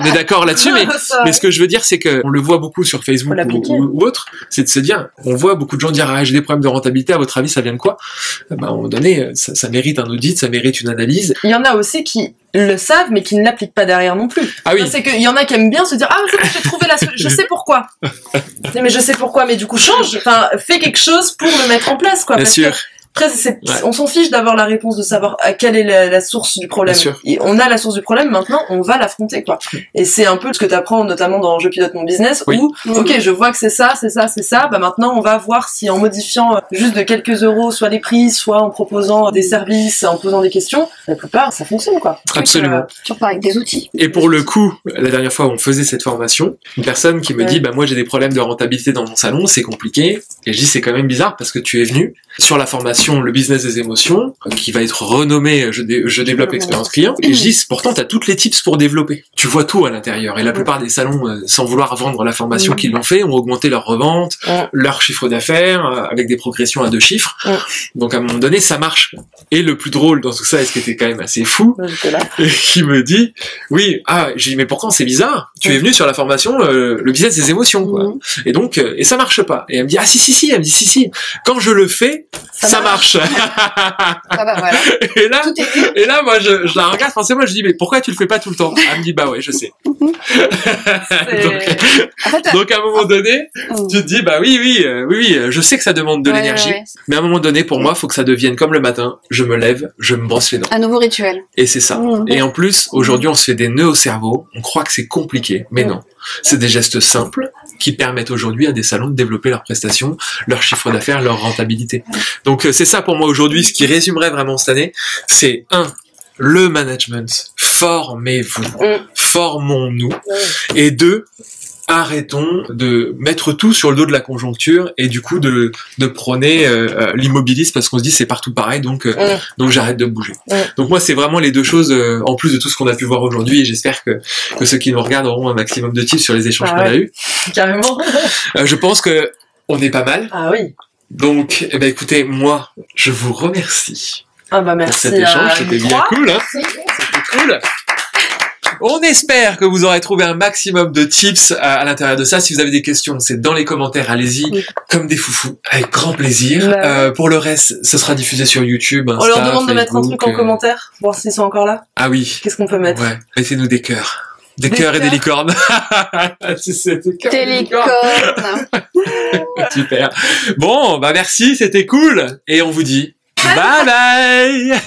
on est d'accord là-dessus, mais ce que je veux dire, c'est que on le voit beaucoup sur Facebook ou autre, c'est de se dire, on voit beaucoup de gens dire j'ai des problèmes de rentabilité, à votre avis ça vient de quoi? À un moment donné, ça mérite un audit, ça mérite une analyse. Il y en a aussi qui le savent mais qui ne l'appliquent pas derrière non plus. Ah oui. C'est qu'il y en a qui aiment bien se dire j'ai trouvé la solution, je sais pourquoi. Mais je sais pourquoi, mais du coup change, fais quelque chose pour le mettre en place quoi. Bien sûr. Après, on s'en fiche d'avoir la réponse, de savoir à quelle est la source du problème. Et on a la source du problème, maintenant, on va l'affronter, quoi. Et c'est un peu ce que t'apprends, notamment dans Je pilote mon business, où, ok, je vois que c'est ça, maintenant, on va voir si en modifiant juste de quelques euros, soit les prix, soit en proposant des services, en posant des questions, la plupart, ça fonctionne, quoi. Absolument. Tu repars avec des outils. Et pour le coup, la dernière fois où on faisait cette formation, une personne qui me dit, moi, j'ai des problèmes de rentabilité dans mon salon, c'est compliqué. Et je dis, c'est quand même bizarre parce que tu es venu sur la formation le business des émotions, qui va être renommé je développe l'expérience client, et je dis pourtant t'as toutes les tips pour développer. Tu vois tout à l'intérieur, et la plupart des salons, sans vouloir vendre la formation qu'ils l'ont fait, ont augmenté leur revente, leur chiffre d'affaires, avec des progressions à 2 chiffres. Donc à un moment donné, ça marche. Et le plus drôle dans tout ça, et ce qui était quand même assez fou, et qui me dit, j'ai dit mais pourtant c'est bizarre, tu es venu sur la formation le business des émotions, quoi. Et donc, et ça marche pas. Et elle me dit si, elle me dit si, quand je le fais, ça marche. Voilà. Et là, moi, je la regarde forcément, je dis, mais pourquoi tu le fais pas tout le temps? Elle me dit, ouais, je sais. Donc, à un moment donné, tu te dis, oui, je sais que ça demande de l'énergie, mais à un moment donné, pour moi, faut que ça devienne comme le matin, je me lève, je me brosse les dents. Un nouveau rituel. Et c'est ça. Et en plus, aujourd'hui, on se fait des nœuds au cerveau, on croit que c'est compliqué, mais non. C'est des gestes simples qui permettent aujourd'hui à des salons de développer leurs prestations, leur chiffre d'affaires, leur rentabilité. Donc c'est ça pour moi aujourd'hui, ce qui résumerait vraiment cette année, c'est le management. Formez-vous, formons-nous. Et 2, arrêtons de mettre tout sur le dos de la conjoncture et du coup de prôner l'immobilisme parce qu'on se dit c'est partout pareil, donc j'arrête de bouger. Donc moi c'est vraiment les 2 choses en plus de tout ce qu'on a pu voir aujourd'hui, et j'espère que ceux qui nous regardent auront un maximum de tips sur les échanges qu'on a eus. Carrément. Je pense que on est pas mal. Ah oui. Donc, eh ben, écoutez, moi, je vous remercie Ah bah pour merci. cet échange. C'était bien cool, hein. C'était cool. On espère que vous aurez trouvé un maximum de tips à l'intérieur de ça. Si vous avez des questions, c'est dans les commentaires, allez-y, Oui. comme des foufous, avec grand plaisir. Ouais. Pour le reste, ce sera diffusé sur YouTube, Insta, On leur demande de mettre un truc en Facebook, commentaire, voir s'ils sont encore là. Ah oui, Qu'est-ce qu'on peut mettre? ouais, mettez-nous des cœurs. Des Des cœurs et des cœurs. licornes. C'est des cœurs et des licornes. Télécom. Super. Bon, bah merci, c'était cool. Et on vous dit bye bye.